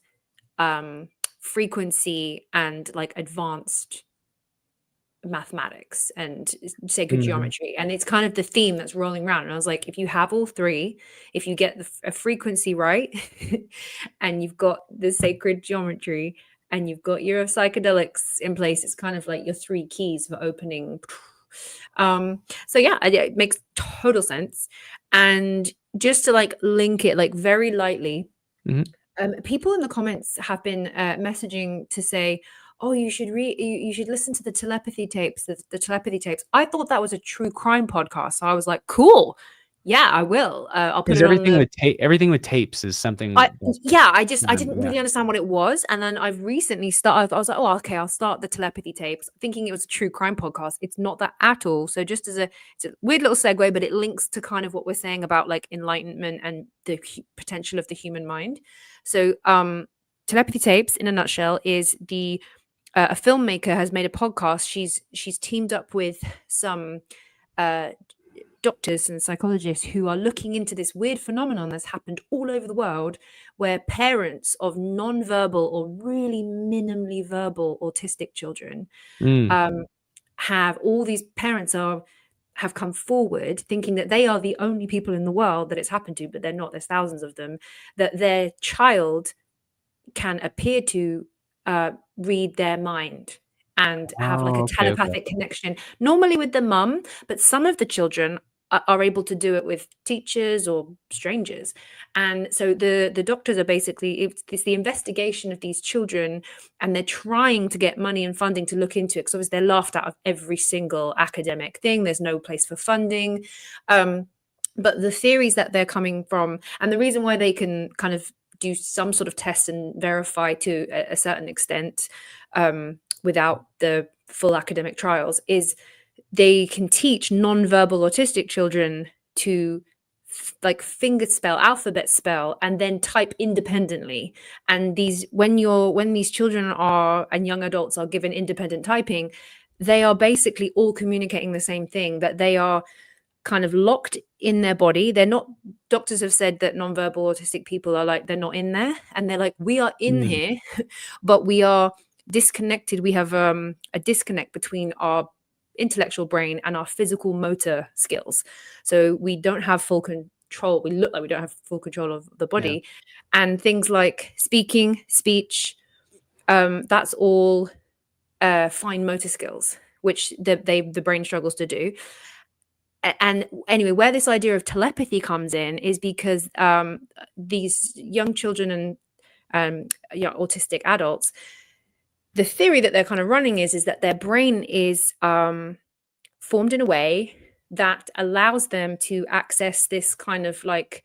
frequency, and like advanced mathematics and sacred geometry, and it's kind of the theme that's rolling around. And I was like, if you have all three, if you get a frequency right and you've got the sacred geometry and you've got your psychedelics in place, it's kind of like your 3 keys for opening. So yeah, it makes total sense. And just to like link it like very lightly, people in the comments have been messaging to say, oh, you should listen to the Telepathy Tapes, the Telepathy Tapes. I thought that was a true crime podcast. So I was like, cool. Yeah, I will. I'll put it everything on everything with tapes is something. I didn't really understand what it was. And then I've recently started, I was like, oh, okay, I'll start the Telepathy Tapes, thinking it was a true crime podcast. It's not that at all. So just it's a weird little segue, but it links to kind of what we're saying about like enlightenment and the potential of the human mind. So Telepathy Tapes, in a nutshell, is the a filmmaker has made a podcast. She's teamed up with some uh, doctors and psychologists who are looking into this weird phenomenon that's happened all over the world, where parents of non-verbal or really minimally verbal autistic children have all these parents have come forward thinking that they are the only people in the world that it's happened to, but they're not. There's thousands of them. That their child can appear to read their mind and have like a telepathic connection, normally with the mum, but some of the children are able to do it with teachers or strangers. And so the doctors are basically, it's the investigation of these children, and they're trying to get money and funding to look into it, because obviously they're laughed out of every single academic thing. There's no place for funding. But the theories that they're coming from, and the reason why they can kind of do some sort of tests and verify to a certain extent without the full academic trials, is they can teach non-verbal autistic children to like finger spell, alphabet spell, and then type independently. And when these children are, and young adults are given independent typing, they are basically all communicating the same thing, that they are kind of locked in their body. They're not, doctors have said that non-verbal autistic people are like, they're not in there, and they're like, we are in here, but we are disconnected. We have a disconnect between our intellectual brain and our physical motor skills. So we don't have full control. We look like we don't have full control of the body. And things like speaking, speech, that's all fine motor skills, which the brain struggles to do. And anyway, where this idea of telepathy comes in is because these young children and autistic adults, the theory that they're kind of running is that their brain is formed in a way that allows them to access this kind of like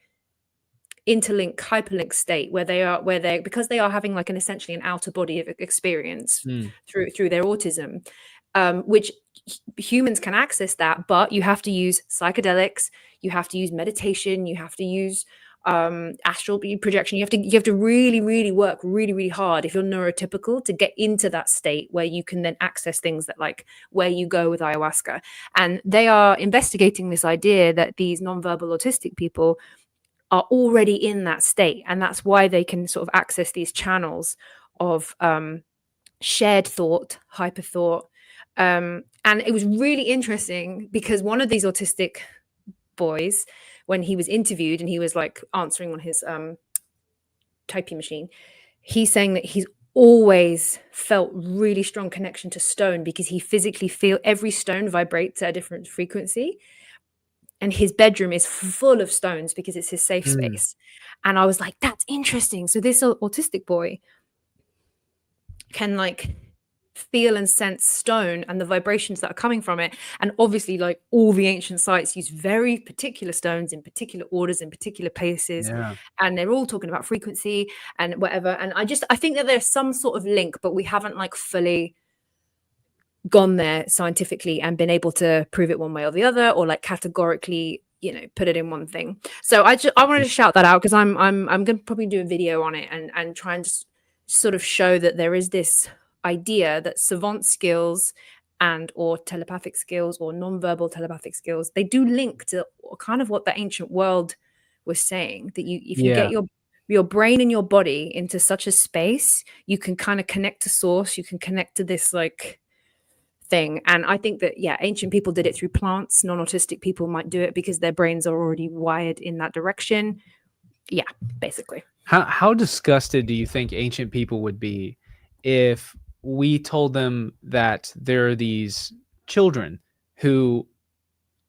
interlink, hyperlink state where they because they are having like essentially an outer body of experience through their autism, which humans can access that, but you have to use psychedelics, you have to use meditation, you have to use astral projection. You have to really work really hard if you're neurotypical to get into that state where you can then access things that like where you go with ayahuasca. And they are investigating this idea that these nonverbal autistic people are already in that state, and that's why they can sort of access these channels of shared thought, hyper thought. And it was really interesting because one of these autistic boys, when he was interviewed and he was like answering on his typing machine, he's saying that he's always felt really strong connection to stone because he physically feel every stone vibrates at a different frequency, and his bedroom is full of stones because it's his safe space. And I was like, that's interesting. So this autistic boy can like feel and sense stone and the vibrations that are coming from it. And obviously, like all the ancient sites use very particular stones in particular orders in particular places, and they're all talking about frequency and whatever. And I think that there's some sort of link, but we haven't like fully gone there scientifically and been able to prove it one way or the other, or like categorically, put it in one thing. So I wanted to shout that out because I'm gonna probably do a video on it and try and just sort of show that there is this idea that savant skills and or telepathic skills or non-verbal telepathic skills, they do link to kind of what the ancient world was saying, that if you get your brain and your body into such a space, you can kind of connect to source, you can connect to this like thing. And I think that ancient people did it through plants. Non-autistic people might do it because their brains are already wired in that direction. Basically. How disgusted do you think ancient people would be if we told them that there are these children who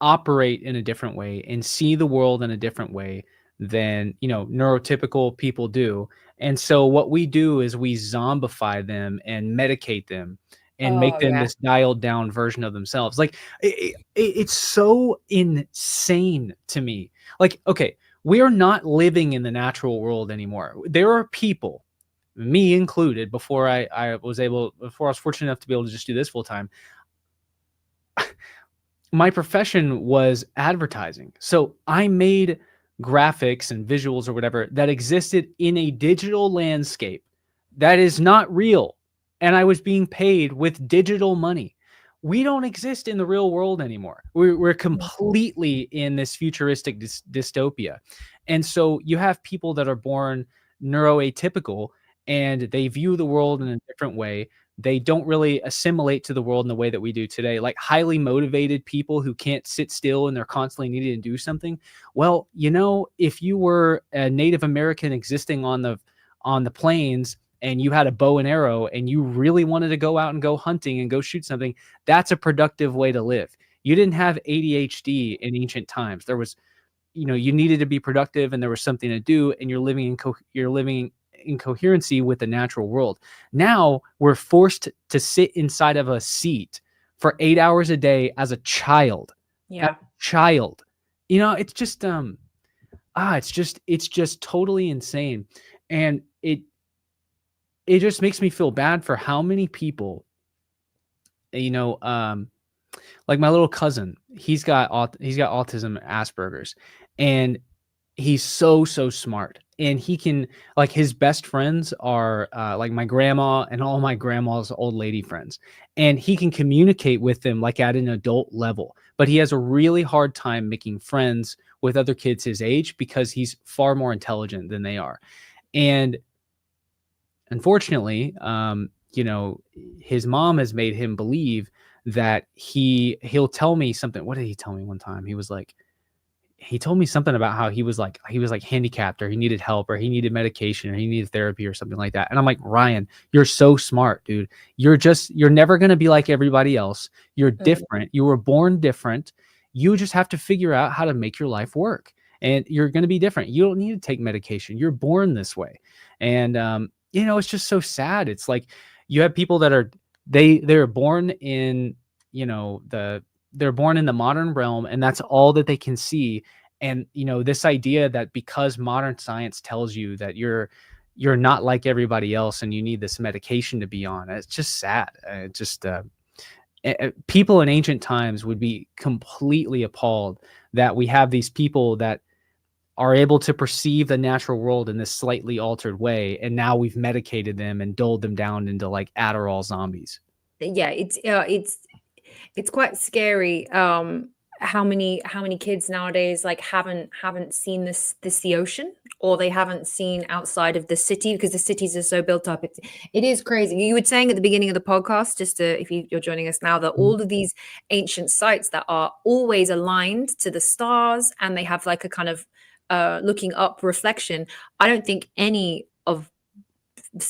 operate in a different way and see the world in a different way than neurotypical people do? And so what we do is we zombify them and medicate them and make them this dialed down version of themselves. Like it's so insane to me. Like, okay, we are not living in the natural world anymore. There are people, me included, before I was fortunate enough to be able to just do this full time. My profession was advertising. So I made graphics and visuals or whatever that existed in a digital landscape that is not real. And I was being paid with digital money. We don't exist in the real world anymore. We're completely in this futuristic dystopia. And so you have people that are born neuroatypical and they view the world in a different way. They don't really assimilate to the world in the way that we do today. Like highly motivated people who can't sit still and they're constantly needing to do something. Well, you know, if you were a Native American existing on the plains and you had a bow and arrow and you really wanted to go out and go hunting and go shoot something, that's a productive way to live. You didn't have ADHD in ancient times. There was, you know, you needed to be productive and there was something to do, and you're living in coherency with the natural world. Now we're forced to sit inside of a seat for 8 hours a day as a child. Yeah. You know, it's just it's just totally insane. And it just makes me feel bad for how many people, you know, like my little cousin, he's got autism, Asperger's, and he's so smart. And he can, like, his best friends are like my grandma and all my grandma's old lady friends. And he can communicate with them like at an adult level, but he has a really hard time making friends with other kids his age because he's far more intelligent than they are. And unfortunately, you know, his mom has made him believe that he'll tell me something. What did he tell me one time? He told me something about how he was like handicapped, or he needed help, or he needed medication, or he needed therapy or something like that. And I'm like, Ryan, you're so smart, dude. You're never going to be like everybody else. You're different. You were born different. You just have to figure out how to make your life work. And you're going to be different. You don't need to take medication. You're born this way. And, you know, it's just so sad. It's like you have people that are, they're born in, you know, they're born in the modern realm, and that's all that they can see. And, you know, this idea that because modern science tells you that you're not like everybody else and you need this medication to be on, it's just sad. People in ancient times would be completely appalled that we have these people that are able to perceive the natural world in this slightly altered way. And now we've medicated them and dulled them down into like Adderall zombies. Yeah, it's quite scary how many kids nowadays like haven't seen the ocean, or they haven't seen outside of the city because the cities are so built up. It is crazy. You were saying at the beginning of the podcast, just if you're joining us now, that all of these ancient sites that are always aligned to the stars and they have like a kind of looking up reflection. I don't think any of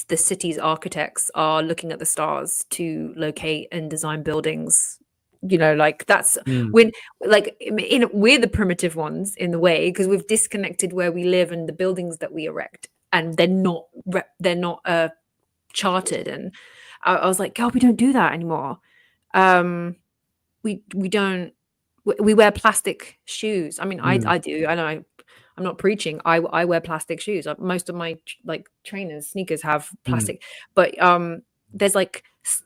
the city's architects are looking at the stars to locate and design buildings. You know, like that's when, like, we're the primitive ones in the way, because we've disconnected where we live and the buildings that we erect, and they're not charted. And I was like, God, we don't do that anymore. We don't. We wear plastic shoes. I mean, I do. I know. I'm not preaching. I wear plastic shoes. Most of my like trainers, sneakers have plastic, but there's like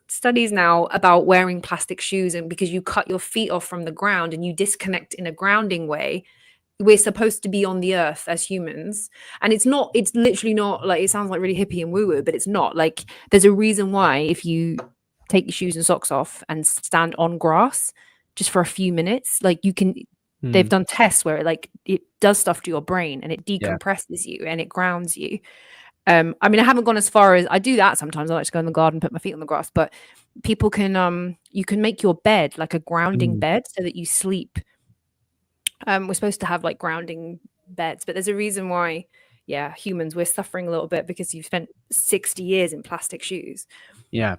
studies now about wearing plastic shoes, and because you cut your feet off from the ground and you disconnect in a grounding way. We're supposed to be on the earth as humans, and it's literally not, like, it sounds like really hippie and woo-woo, but it's not. Like, there's a reason why if you take your shoes and socks off and stand on grass just for a few minutes, like you can, they've done tests where it does stuff to your brain and it decompresses you and it grounds you. I mean, I haven't gone as far as, I do that sometimes. I like to go in the garden, put my feet on the grass, but people can, you can make your bed like a grounding bed so that you sleep. We're supposed to have like grounding beds, but there's a reason why, humans, we're suffering a little bit because you've spent 60 years in plastic shoes. Yeah.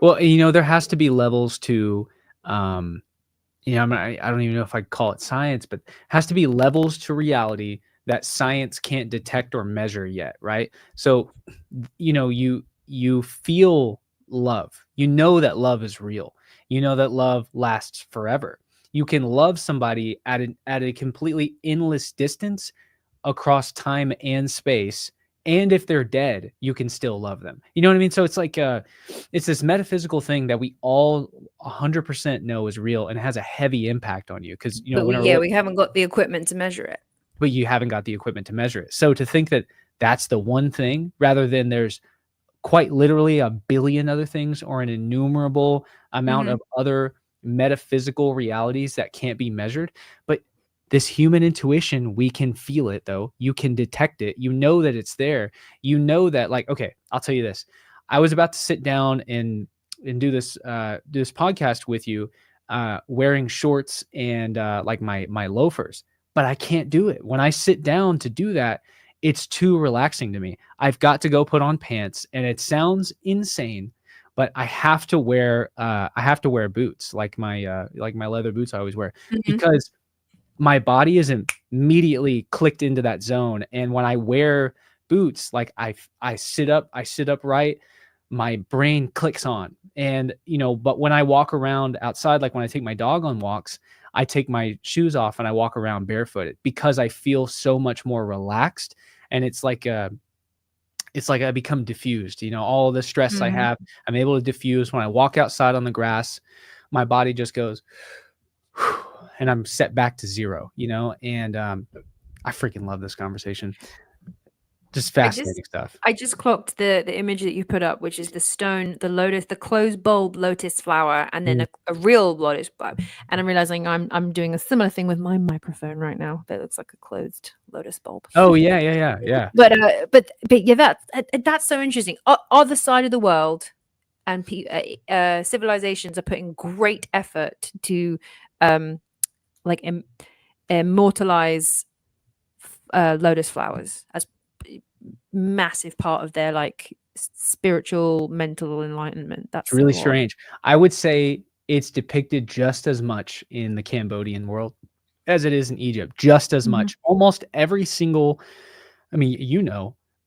Well, you know, there has to be levels to, you know, I don't even know if I'd call it science, but has to be levels to reality that science can't detect or measure yet, right? So, you know, you feel love. You know that love is real. You know that love lasts forever. You can love somebody at a completely endless distance across time and space. And if they're dead, you can still love them. You know what I mean? So it's like it's this metaphysical thing that we all 100% know is real, and it has a heavy impact on you because, you know, we haven't got the equipment to measure it. But you haven't got the equipment to measure it. So to think that that's the one thing, rather than there's quite literally a billion other things, or an innumerable amount of other metaphysical realities that can't be measured. But this human intuition, we can feel it, though. You can detect it. You know that it's there. You know that, like, okay, I'll tell you this. I was about to sit down and do this podcast with you, wearing shorts and like my loafers, but I can't do it. When I sit down to do that, it's too relaxing to me. I've got to go put on pants, and it sounds insane, but I have to wear boots, like my leather boots I always wear, because my body isn't immediately clicked into that zone. And when I wear boots, like I sit up right, my brain clicks on. And, but when I walk around outside, like when I take my dog on walks, I take my shoes off and I walk around barefooted, because I feel so much more relaxed. And it's like I become diffused, all the stress I have, I'm able to diffuse. When I walk outside on the grass, my body just goes, and I'm set back to zero, and I freaking love this conversation. Just fascinating stuff. I just clocked the image that you put up, which is the lotus, the closed bulb lotus flower, and then a real lotus bulb. And I'm realizing I'm doing a similar thing with my microphone right now. That looks like a closed lotus bulb. Oh yeah. But yeah, that's so interesting. Other side of the world, and civilizations are putting great effort to immortalize lotus flowers as massive part of their like spiritual mental enlightenment. That's really strange. I would say it's depicted just as much in the Cambodian world as it is in Egypt, just as much. Almost every single,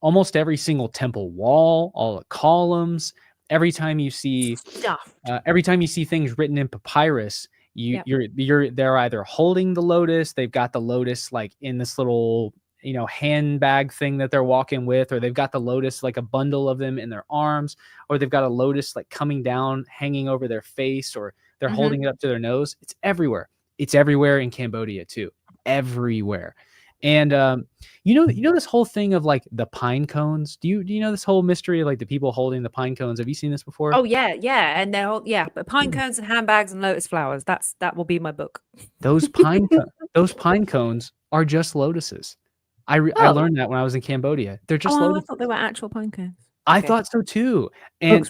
almost every single temple wall, all the columns, every time you see things written in papyrus, they're either holding the lotus, they've got the lotus like in this little handbag thing that they're walking with, or they've got the lotus, like a bundle of them in their arms, or they've got a lotus like coming down, hanging over their face, or they're holding it up to their nose. It's everywhere. It's everywhere in Cambodia too. Everywhere. And this whole thing of like the pine cones. Do you know this whole mystery of like the people holding the pine cones? Have you seen this before? Oh yeah. And they're all, but pine cones and handbags and lotus flowers. That will be my book. Those pine cones are just lotuses. I learned that when I was in Cambodia. They're just lotuses. I thought they were actual pine cones. I thought so too. And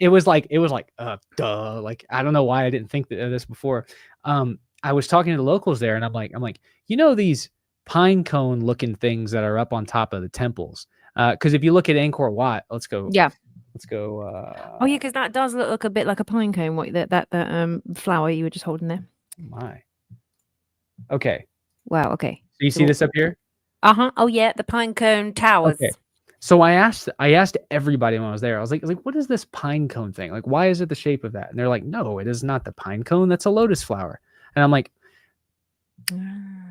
it was like duh. Like, I don't know why I didn't think of this before. I was talking to the locals there, and I'm like, these pine cone looking things that are up on top of the temples. Because if you look at Angkor Wat, let's go. Oh yeah, because that does look a bit like a pine cone. What that flower you were just holding there. My. Okay. Wow. Okay. So you see this up here? Oh yeah, the pine cone towers. Okay. So I asked everybody when I was there. I was like, what is this pine cone thing? Like, why is it the shape of that? And they're like, no, it is not the pine cone. That's a lotus flower. And I'm like,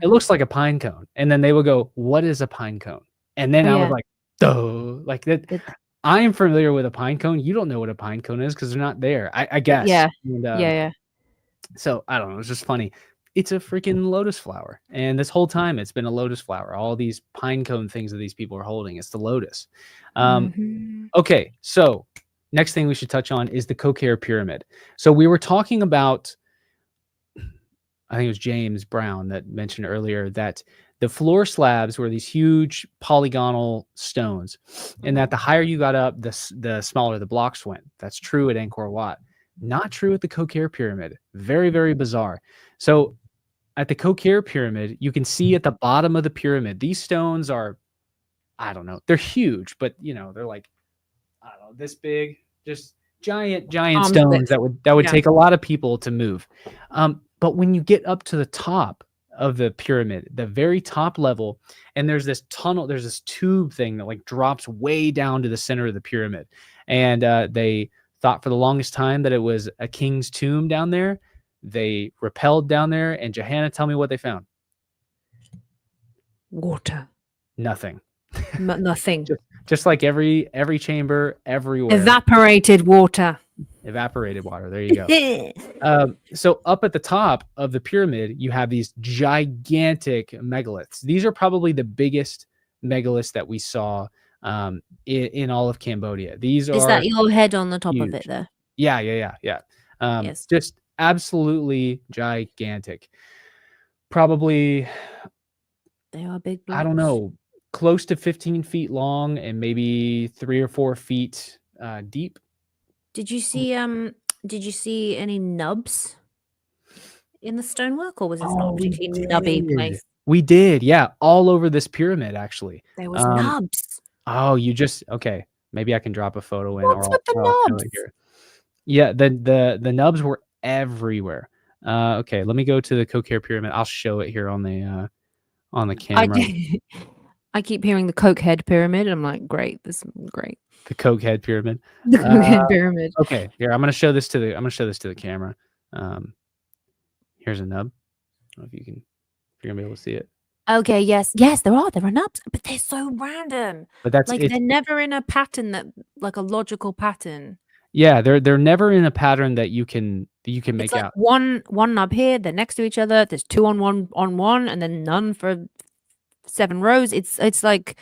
it looks like a pine cone. And then they would go, what is a pine cone? And then I was like, duh. Like that. I am familiar with a pine cone. You don't know what a pine cone is because they're not there. I guess. Yeah. And, So I don't know. It's just funny. It's a freaking lotus flower. And this whole time it's been a lotus flower. All these pine cone things that these people are holding, it's the lotus. Okay, so next thing we should touch on is the Khmer pyramid. So we were talking about, I think it was James Brown that mentioned earlier that the floor slabs were these huge polygonal stones, and that the higher you got up, the smaller the blocks went. That's true at Angkor Wat. Not true at the Khmer pyramid. Very, very bizarre. So at the Khmer pyramid, you can see at the bottom of the pyramid, these stones are, I don't know, they're huge, but they're like, I don't know, this big, just giant stones that would take a lot of people to move. But when you get up to the top of the pyramid, the very top level, and there's this tunnel, there's this tube thing that like drops way down to the center of the pyramid. And they thought for the longest time that it was a king's tomb down there. They rappelled down there, and Johanna, tell me what they found. Water. Nothing. Nothing. Just like every chamber, everywhere. Evaporated water. Evaporated water. There you go. So up at the top of the pyramid, you have these gigantic megaliths. These are probably the biggest megaliths that we saw in all of Cambodia. These Is are that your head on the top of it huge. there? Yeah. Yes. Just absolutely gigantic. Probably, They are big I don't blocks. know, close to 15 feet long and maybe 3 or 4 feet deep. Did you see any nubs in the stonework, or was it not a Oh, we particularly nubby did. place? We did, yeah, all over this pyramid, actually. There was Um, nubs. oh, okay. Maybe I can drop a photo in, or What's with I'll the show it nubs? here. Yeah, the nubs were everywhere. Okay, let me go to the Kokare pyramid. I'll show it here on the I camera. do. I keep hearing the Coke head pyramid. I'm like, great, this is great. The Coke head pyramid. The Coke head pyramid. Okay, here I'm gonna show this to the camera. Here's a nub. I don't know if you're gonna be able to see it. Okay, yes, there are nubs, but they're so random. But that's Like it's they're never in a pattern like a logical pattern. yeah, they're never in a pattern that you can It's make like out. one nub here, they're next to each other. There's two on one, and then none for 7 rows. It's like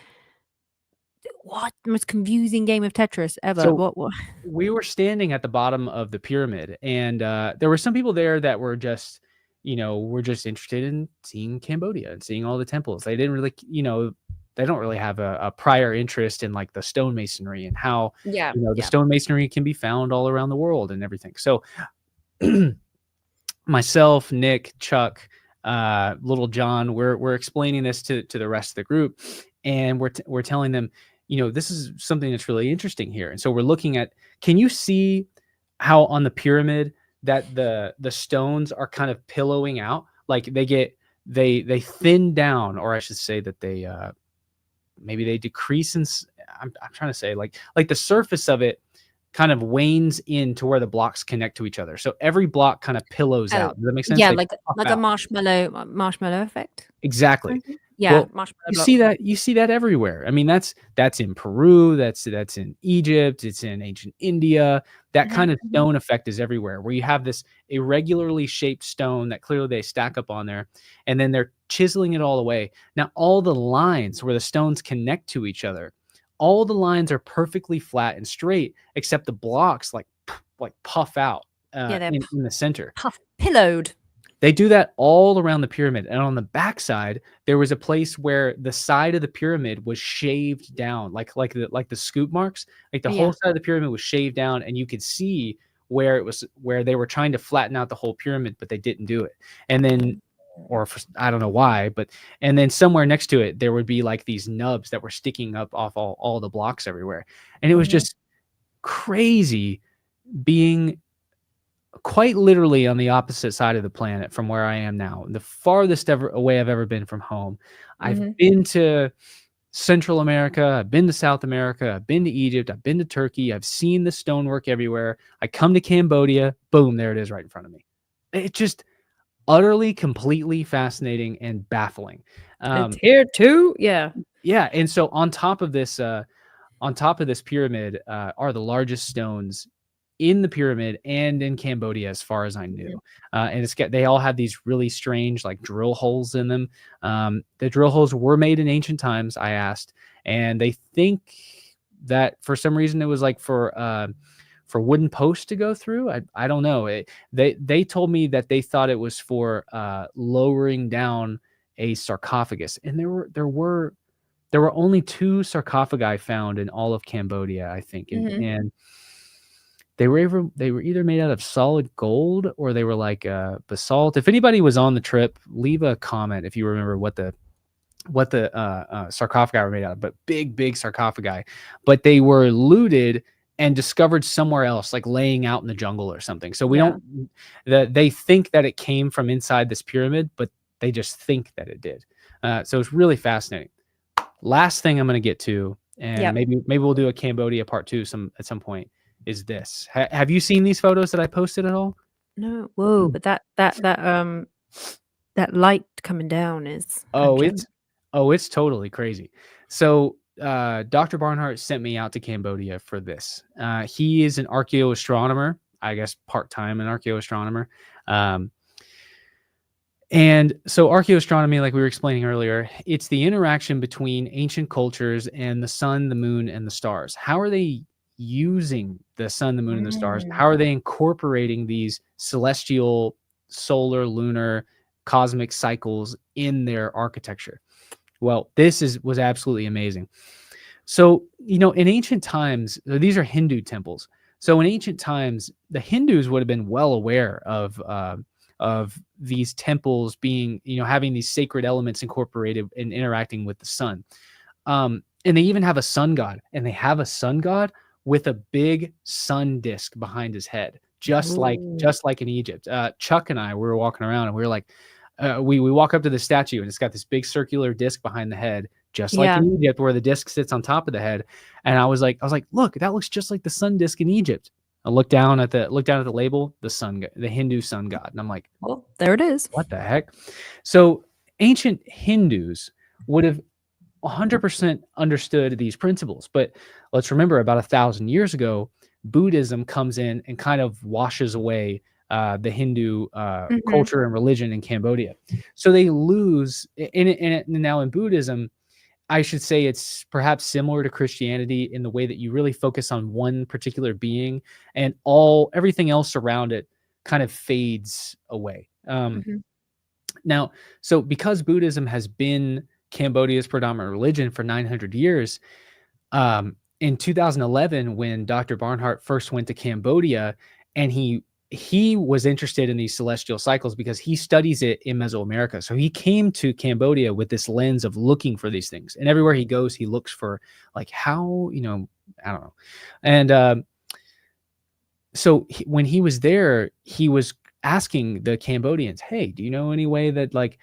what the most confusing game of Tetris ever. So What? we were standing at the bottom of the pyramid, and there were some people there that were just, were just interested in seeing Cambodia and seeing all the temples. They didn't really, they don't really have a prior interest in like the stonemasonry and how, Yeah, the stonemasonry can be found all around the world and everything. So myself, Nick, Chuck, Little John, we're explaining this to the rest of the group, and we're telling them, this is something that's really interesting here. And so we're looking at, can you see how on the pyramid that the stones are kind of pillowing out? Like they thin down, or I should say that they maybe they decrease in I'm trying to say like the surface of it kind of wanes into where the blocks connect to each other. So every block kind of pillows out. Does that make sense? Yeah, They like puff a out. marshmallow effect. Exactly. Yeah, Well, marshmallow you block. see that everywhere. I mean, that's in Peru, that's in Egypt, it's in ancient India. That kind of stone effect is everywhere, where you have this irregularly shaped stone that clearly they stack up on there, and then they're chiseling it all away. Now, all the lines where the stones connect to each other, all the lines are perfectly flat and straight, except the blocks like puff out They're in the center. pillowed. They do that all around the pyramid. And on the backside, there was a place where the side of the pyramid was shaved down, like the scoop marks. Like the whole side of the pyramid was shaved down, and you could see where they were trying to flatten out the whole pyramid, but they didn't do it. And then, I don't know why, and then somewhere next to it, there would be like these nubs that were sticking up off all the blocks everywhere. And it was just crazy being quite literally on the opposite side of the planet from where I am now, the farthest away I've ever been from home. I've been to Central America, I've been to South America, I've been to Egypt, I've been to Turkey, I've seen the stonework everywhere. I come to Cambodia, boom, there it is right in front of me. It's just utterly, completely fascinating and baffling. It's here too, yeah. And so on top of this pyramid are the largest stones in the pyramid and in Cambodia, as far as I knew. And they all have these really strange like drill holes in them. The drill holes were made in ancient times, I asked, and they think that for some reason it was like for wooden posts to go through. I don't know. They told me that they thought it was for lowering down a sarcophagus, and there were only 2 sarcophagi found in all of Cambodia, I think, and they were either made out of solid gold or they were like basalt. If anybody was on the trip, leave a comment if you remember what the sarcophagi were made out of. But big sarcophagi, but they were looted and discovered somewhere else, like laying out in the jungle or something. So they think that it came from inside this pyramid, but they just think that it did. So it's really fascinating. Last thing I'm going to get to, and maybe we'll do a Cambodia part 2 at some point, is this. Have you seen these photos that I posted at all? No. Whoa, but that light coming down is it's totally crazy. So Dr. Barnhart sent me out to Cambodia for this. He is an archaeoastronomer, I guess part-time an archaeoastronomer. And so archaeoastronomy, like we were explaining earlier, it's the interaction between ancient cultures and the sun, the moon, and the stars. How are they using the sun, the moon, and the stars? Mm. How are they incorporating these celestial, solar, lunar, cosmic cycles in their architecture? Well, was absolutely amazing. So, in ancient times, these are Hindu temples. So in ancient times, the Hindus would have been well aware of these temples being, having these sacred elements incorporated and interacting with the sun. And they even have a sun god, and they have a sun god with a big sun disk behind his head, just like in Egypt. Chuck and I, we were walking around, and we were like, we walk up to the statue, and it's got this big circular disc behind the head, just like in Egypt, where the disc sits on top of the head. And I was like, look, that looks just like the sun disk in Egypt. I looked down at the label, the Hindu sun god, and I'm like, well, there it is. What the heck? So ancient Hindus would have 100% understood these principles, but let's remember, about 1,000 years ago, Buddhism comes in and kind of washes away the Hindu culture and religion in Cambodia. So they lose now in Buddhism. I should say it's perhaps similar to Christianity in the way that you really focus on one particular being, and everything else around it kind of fades away. Now, so because Buddhism has been Cambodia's predominant religion for 900 years, in 2011, when Dr. Barnhart first went to Cambodia, and he was interested in these celestial cycles because he studies it in Mesoamerica. So he came to Cambodia with this lens of looking for these things. And everywhere he goes, he looks for, like, how, I don't know. And so when he was there, he was asking the Cambodians, hey, do you know any way that, like,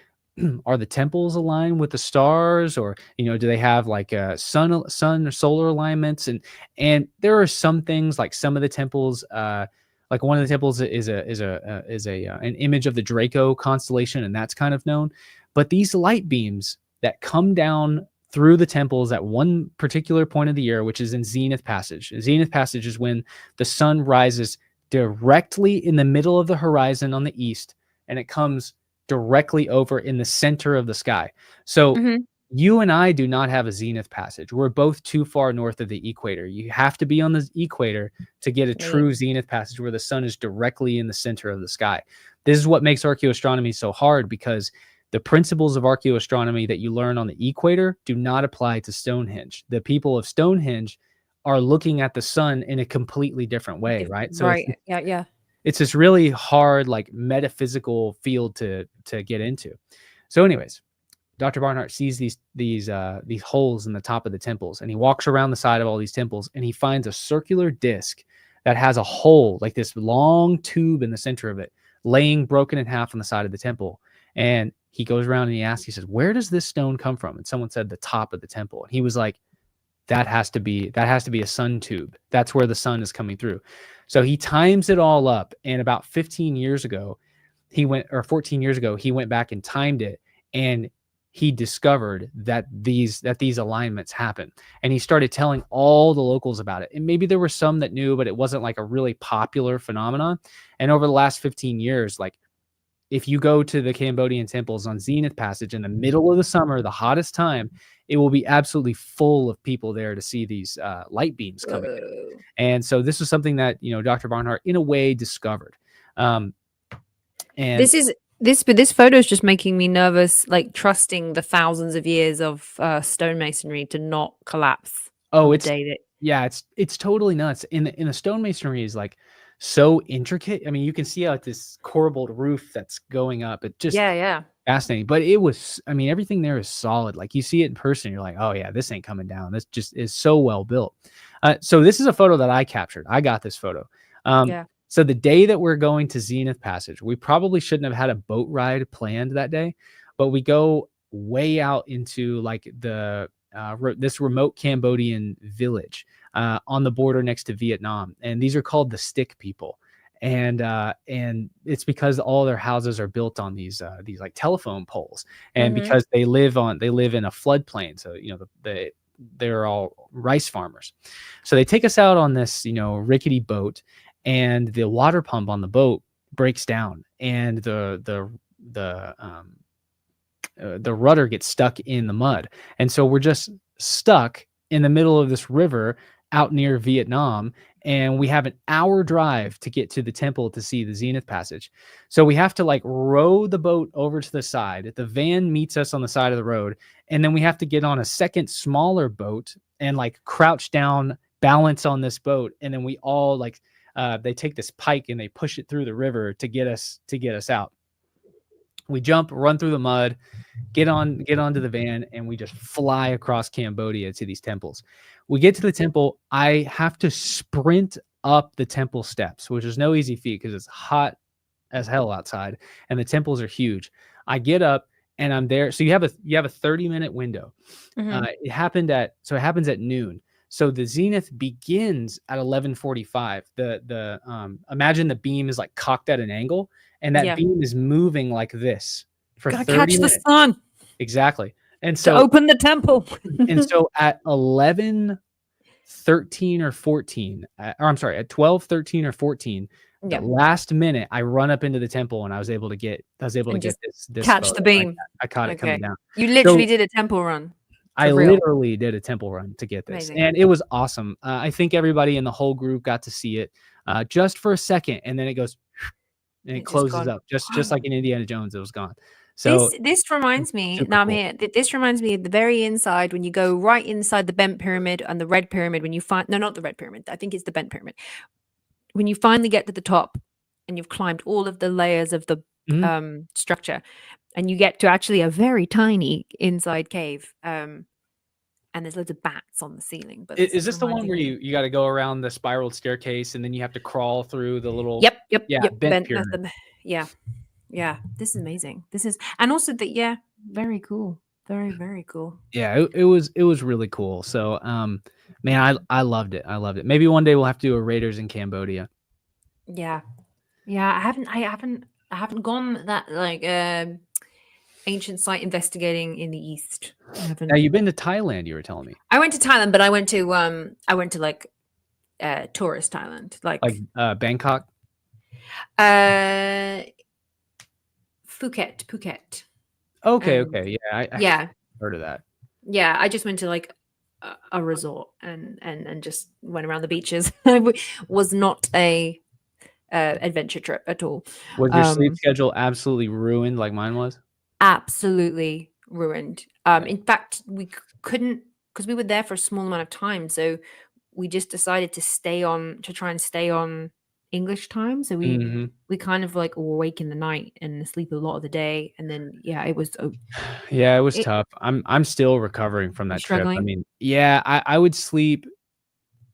are the temples aligned with the stars, or do they have like sun or solar alignments? And there are some things, like some of the temples, like one of the temples is an image of the Draco constellation, and that's kind of known. But these light beams that come down through the temples at one particular point of the year, which is in Zenith Passage. Zenith Passage is when the sun rises directly in the middle of the horizon on the east, and it comes directly over in the center of the sky. So you and I do not have a zenith passage. We're both too far north of the equator. You have to be on the equator to get a true zenith passage where the sun is directly in the center of the sky. This is what makes archaeoastronomy so hard, because the principles of archaeoastronomy that you learn on the equator do not apply to Stonehenge. The people of Stonehenge are looking at the sun in a completely different way, right? So it's this really hard, like, metaphysical field to get into. So anyways, Dr. Barnhart sees these holes in the top of the temples, and he walks around the side of all these temples, and he finds a circular disc that has a hole, like this long tube in the center of it, laying broken in half on the side of the temple. And he goes around and he says, where does this stone come from? And someone said the top of the temple. And he was like, that has to be a sun tube. That's where the sun is coming through. So he times it all up, and about 14 years ago, he went back and timed it, and he discovered that these alignments happen. And he started telling all the locals about it. And maybe there were some that knew, but it wasn't like a really popular phenomenon. And over the last 15 years, like, if you go to the Cambodian temples on Zenith Passage in the middle of the summer, the hottest time, it will be absolutely full of people there to see these light beams coming in. And so this was something that, Dr. Barnhart, in a way, discovered. And this photo is just making me nervous, like trusting the thousands of years of stonemasonry to not collapse. It's totally nuts. In the stonemasonry is like so intricate. I mean, you can see out this corbelled roof that's going up. It just fascinating. But it was, I mean, everything there is solid. Like, you see it in person, you're like, oh yeah, this ain't coming down. This just is so well built. So this is a photo that I captured. I got this photo. So the day that we're going to Zenith Passage, we probably shouldn't have had a boat ride planned that day, but we go way out into like this remote Cambodian village on the border next to Vietnam, and these are called the Stick People, and it's because all their houses are built on these like telephone poles, and because they live in a floodplain, so they're all rice farmers. So they take us out on this rickety boat, and the water pump on the boat breaks down, and the the rudder gets stuck in the mud. And so we're just stuck in the middle of this river out near Vietnam. And we have an hour drive to get to the temple to see the Zenith passage. So we have to like row the boat over to the side. The van meets us on the side of the road. And then we have to get on a second smaller boat and like crouch down, balance on this boat. And then we all like, they take this pike and they push it through the river to get us out. We jump, run through the mud, get onto the van, and we just fly across Cambodia to these temples. We get to the temple. I have to sprint up the temple steps, which is no easy feat because it's hot as hell outside, and the temples are huge. I get up and I'm there. So you have a 30-minute window. Mm-hmm. It happens at noon. So the Zenith begins at 11:45. Imagine the beam is like cocked at an angle, and that beam is moving like this for 30 catch minutes. The sun. Exactly. And so to open the temple. and so at 11:13 or 14, or I'm sorry, at 12:13 or 14, the last minute I run up into the temple and I was able to get this catch photo. the beam. I caught it coming down. You literally did a temple run. I literally did a temple run to get this. Amazing. And it was awesome. I think everybody in the whole group got to see it just for a second, and then it goes and it closes up just like in Indiana Jones. It was gone. So this reminds me. Now I'm here. This reminds me of the very inside when you go right inside the bent pyramid and the red pyramid. When you find not the red pyramid. I think it's the bent pyramid. When you finally get to the top and you've climbed all of the layers of the structure, and you get to actually a very tiny inside cave, and there's loads of bats on the ceiling. But is this the one where you got to go around the spiraled staircase and then you have to crawl through the little bent pyramid. Yeah, this is amazing. And also very cool. Very, very cool. Yeah, it was really cool. So man, I loved it. Maybe one day we'll have to do a Raiders in Cambodia. Yeah. I haven't gone that like ancient site investigating in the East. Now you've been to Thailand, you were telling me. I went to Thailand, but I went to like tourist Thailand, like Bangkok. Phuket. Okay. Yeah. I heard of that. Yeah, I just went to like a resort and just went around the beaches. It was not a adventure trip at all. Was your sleep schedule absolutely ruined like mine was? Absolutely ruined. In fact, we couldn't, because we were there for a small amount of time, so we just decided to try and stay on English time. So we kind of like were awake in the night and asleep a lot of the day, and then it was tough. I'm still recovering from that struggling. Trip. I mean, I would sleep,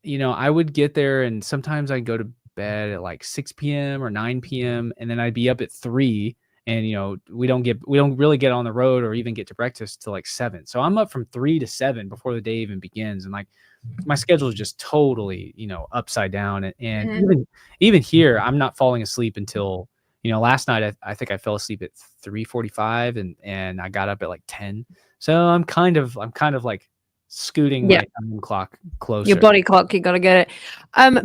I would get there and sometimes I'd go to bed at like 6 p.m. or 9 p.m. and then I'd be up at 3, and we don't really get on the road or even get to breakfast till like 7. So I'm up from 3 to 7 before the day even begins, and like my schedule is just totally upside down, and even here I'm not falling asleep until last night I think I fell asleep at 3:45 and I got up at like 10. So I'm kind of like scooting my time clock closer. Your body clock, you gotta get it.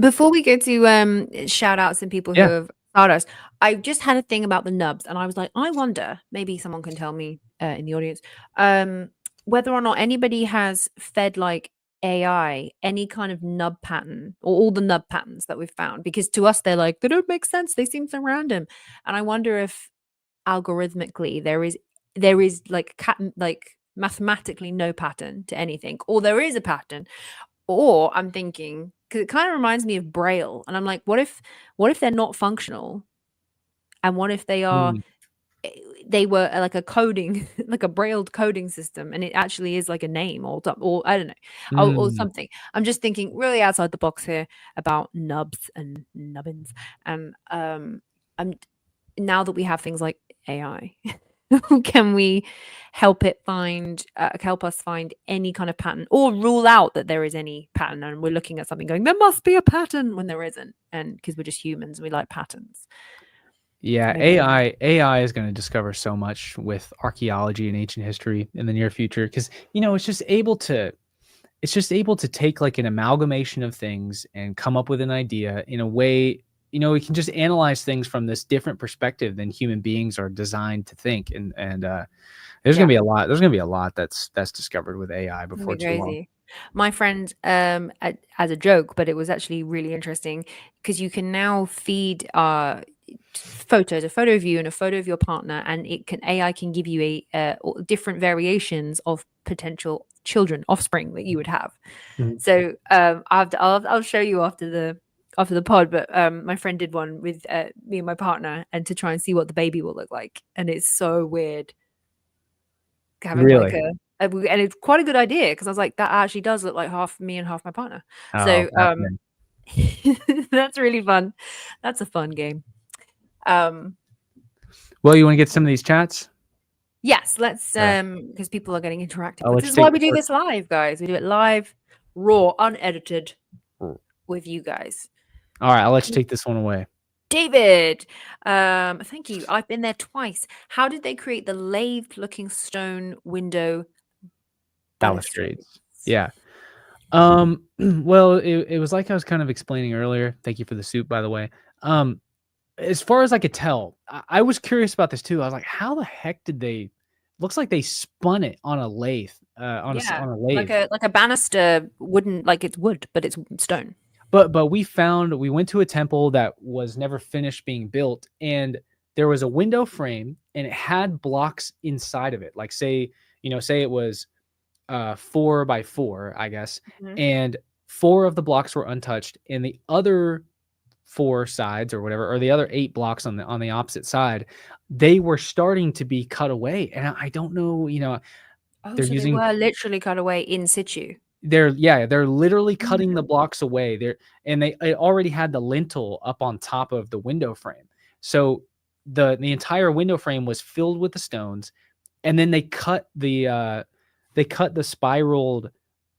Before we go to shout outs and people who have taught us, I just had a thing about the nubs, and I was like, I wonder, maybe someone can tell me in the audience whether or not anybody has fed like AI any kind of nub pattern or all the nub patterns that we've found, because to us they don't make sense, they seem so random, and I wonder if algorithmically there is like mathematically no pattern to anything, or there is a pattern. Or I'm thinking, because it kind of reminds me of Braille, and I'm like, what if they're not functional, and what if they are they were like a coding, like a brailled coding system, and it actually is like a name or I don't know, or something. I'm just thinking really outside the box here about nubs and nubbins, and now that we have things like AI, can we help us find any kind of pattern, or rule out that there is any pattern, and we're looking at something going, there must be a pattern, when there isn't, and because we're just humans and we like patterns. Yeah, AI is going to discover so much with archaeology and ancient history in the near future, because it's just able to take like an amalgamation of things and come up with an idea in a way we can just analyze things from this different perspective than human beings are designed to think. And there's gonna be a lot. There's gonna be a lot that's discovered with AI before too long. My friend, as a joke, but it was actually really interesting because you can now feed photos, a photo of you and a photo of your partner, and AI can give you different variations of potential children, offspring that you would have. Mhm. So I'll show you after the pod, but my friend did one with me and my partner, and to try and see what the baby will look like, and it's so weird having like Really? and it's quite a good idea because I was like, that actually does look like half me and half my partner. Oh, So fascinating. that's really fun. That's a fun game. Well, you want to get some of these chats? Yes, let's because people are getting interactive. I'll let This you is why take we the do first. this live, guys. We do it live, raw, unedited Mm. with you guys. All right, I'll let you take this one away. David, thank you. I've been there twice. How did they create the lathed-looking stone window balustrades? Yeah. Well, it was like I was kind of explaining earlier. Thank you for the soup, by the way. As far as I could tell, I was curious about this too. I was like, how the heck did they? Looks like they spun it on a lathe. On a lathe. Like a banister, wooden, like it's wood, but it's stone. But we went to a temple that was never finished being built, and there was a window frame, and it had blocks inside of it. Like say it was 4 by 4, I guess, and 4 of the blocks were untouched, and the other 4 sides or whatever, or the other 8 blocks on the opposite side, they were starting to be cut away. And I don't know, they're using. They were literally cut away in situ. They're literally cutting the blocks away there, and it already had the lintel up on top of the window frame. So the entire window frame was filled with the stones, and then they cut the spiraled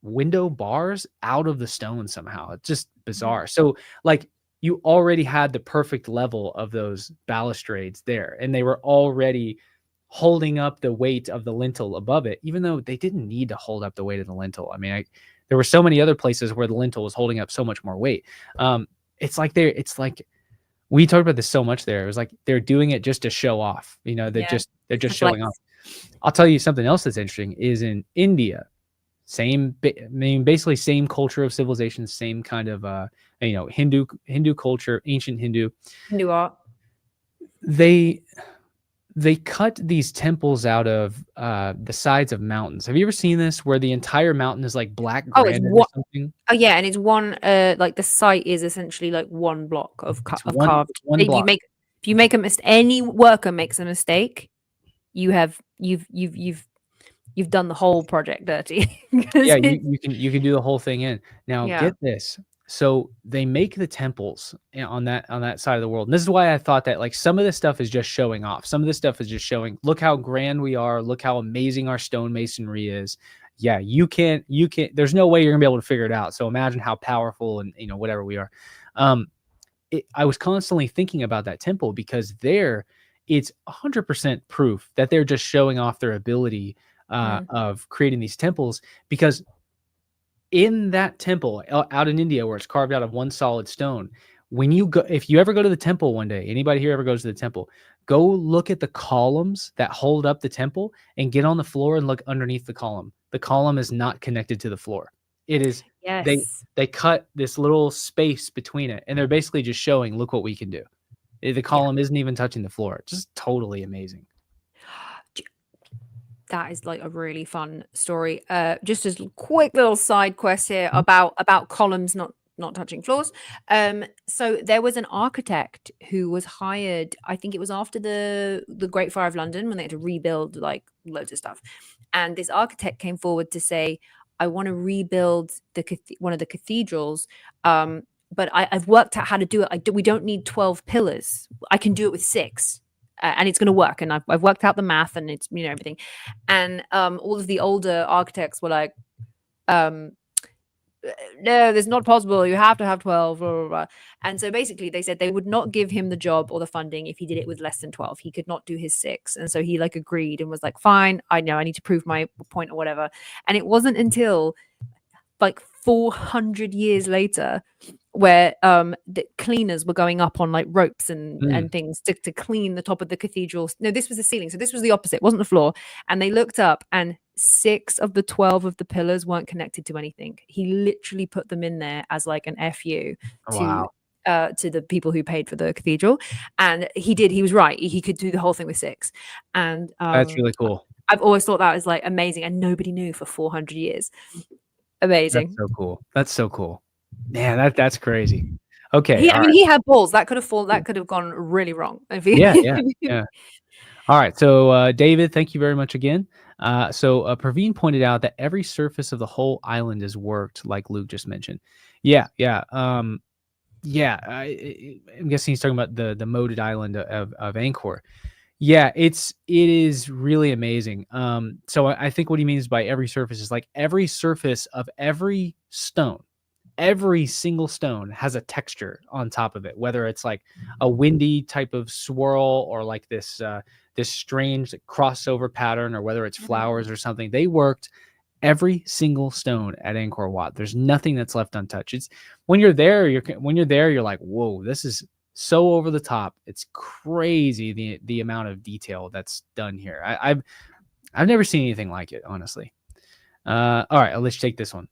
window bars out of the stone somehow. It's just bizarre. So like you already had the perfect level of those balustrades there, and they were already holding up the weight of the lintel above it, even though they didn't need to hold up the weight of the lintel. I mean, there were so many other places where the lintel was holding up so much more weight. It's like we talked about this so much there. It was like they're doing it just to show off. They're just showing off. I'll tell you something else that's interesting is in India. Basically same culture of civilization, same kind of Hindu culture, ancient Hindu art. They cut these temples out of the sides of mountains. Have you ever seen this where the entire mountain is like black granite or something? Oh yeah, and it's one like the site is essentially like one block of carved. One block. If you make a mistake, any worker makes a mistake, you've done the whole project dirty. Yeah, you can do the whole thing in. Now get this. So they make the temples on that side of the world. And this is why I thought that like some of this stuff is just showing off. Some of this stuff is just showing, look how grand we are. Look how amazing our stonemasonry is. Yeah, you can't, there's no way you're gonna be able to figure it out. So imagine how powerful and whatever we are. I was constantly thinking about that temple because it's 100% proof that they're just showing off their ability of creating these temples, because in that temple out in India where it's carved out of one solid stone, if you ever go to the temple one day, anybody here ever goes to the temple, go look at the columns that hold up the temple and get on the floor and look underneath the column. The column is not connected to the floor. It is, they cut this little space between it, and they're basically just showing, look what we can do. The column isn't even touching the floor. Just totally amazing. That is like a really fun story. Just a quick little side quest here about columns not touching floors. So there was an architect who was hired, I think it was after the Great Fire of London when they had to rebuild like loads of stuff. And this architect came forward to say, I want to rebuild one of the cathedrals. But I've worked out how to do it. We don't need 12 pillars. I can do it with 6. And it's going to work. And I've worked out the math and it's, everything. And all of the older architects were like, no, this is not possible. You have to have 12. Blah, blah, blah. And so basically they said they would not give him the job or the funding if he did it with less than 12. He could not do his 6. And so he like agreed and was like, fine, I know I need to prove my point or whatever. And it wasn't until like 400 years later where the cleaners were going up on like ropes and Mm. things to clean the top of the cathedral. No, this was the ceiling, so this was the opposite. It wasn't the floor. And they looked up, and 6 of the 12 of the pillars weren't connected to anything. He literally put them in there as like an fu Wow. to the people who paid for the cathedral. And he was right. He could do the whole thing with 6. And That's really cool. I've always thought that was like amazing, and nobody knew for 400 years. Amazing. That's so cool. That's so cool. Man, that's crazy. Okay. He had balls. That could have gone really wrong. If he... Yeah. All right. So, David, thank you very much again. So Praveen pointed out that every surface of the whole island is worked, like Luke just mentioned. Yeah. I'm guessing he's talking about the moated island of Angkor. Yeah, it is really amazing. So I think what he means by every surface is like every surface of every stone. Every single stone has a texture on top of it, whether it's like a windy type of swirl or like this strange crossover pattern, or whether it's flowers or something. They worked every single stone at Angkor Wat. There's nothing that's left untouched. It's when you're there, you're like, whoa, this is so over the top. It's crazy the amount of detail that's done here. I've never seen anything like it, honestly. All right, let's take this one.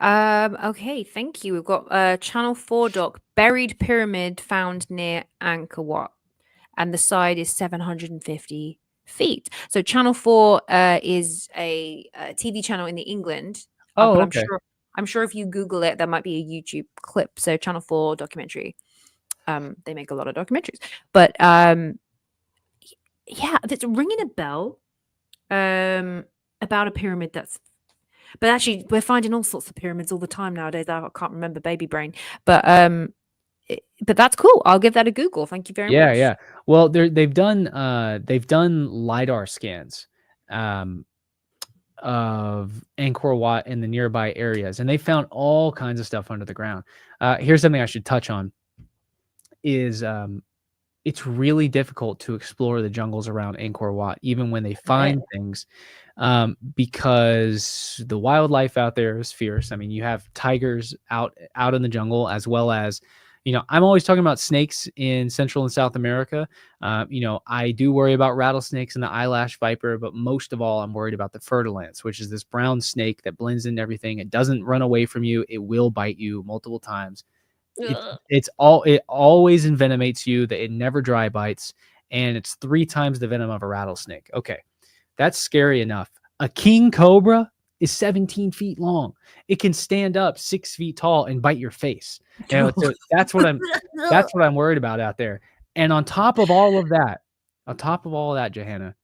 Okay, thank you. We've got Channel 4 doc, buried pyramid found near Angkor Wat, and the side is 750 feet. So Channel 4 is a TV channel in the England. Oh, but okay. I'm sure if you Google it, there might be a YouTube clip. So Channel 4 documentary. They make a lot of documentaries, but yeah, it's ringing a bell about a pyramid that's. But actually, we're finding all sorts of pyramids all the time nowadays. I can't remember, baby brain. But that's cool. I'll give that a Google. Thank you very much. Yeah. Well, they've done LiDAR scans of Angkor Wat in the nearby areas, and they found all kinds of stuff under the ground. Here's something I should touch on: is it's really difficult to explore the jungles around Angkor Wat, even when they find things, because the wildlife out there is fierce. I mean, you have tigers out in the jungle, as well as, I'm always talking about snakes in Central and South America. I do worry about rattlesnakes and the eyelash viper, but most of all, I'm worried about the fur-de-lance, which is this brown snake that blends into everything. It doesn't run away from you. It will bite you multiple times. It always envenomates you. That it never dry bites, and it's 3 times the venom of a rattlesnake. Okay, that's scary enough. A king cobra is 17 feet long. It can stand up 6 feet tall and bite your face. So that's what I'm worried about out there. And on top of all of that, Johanna,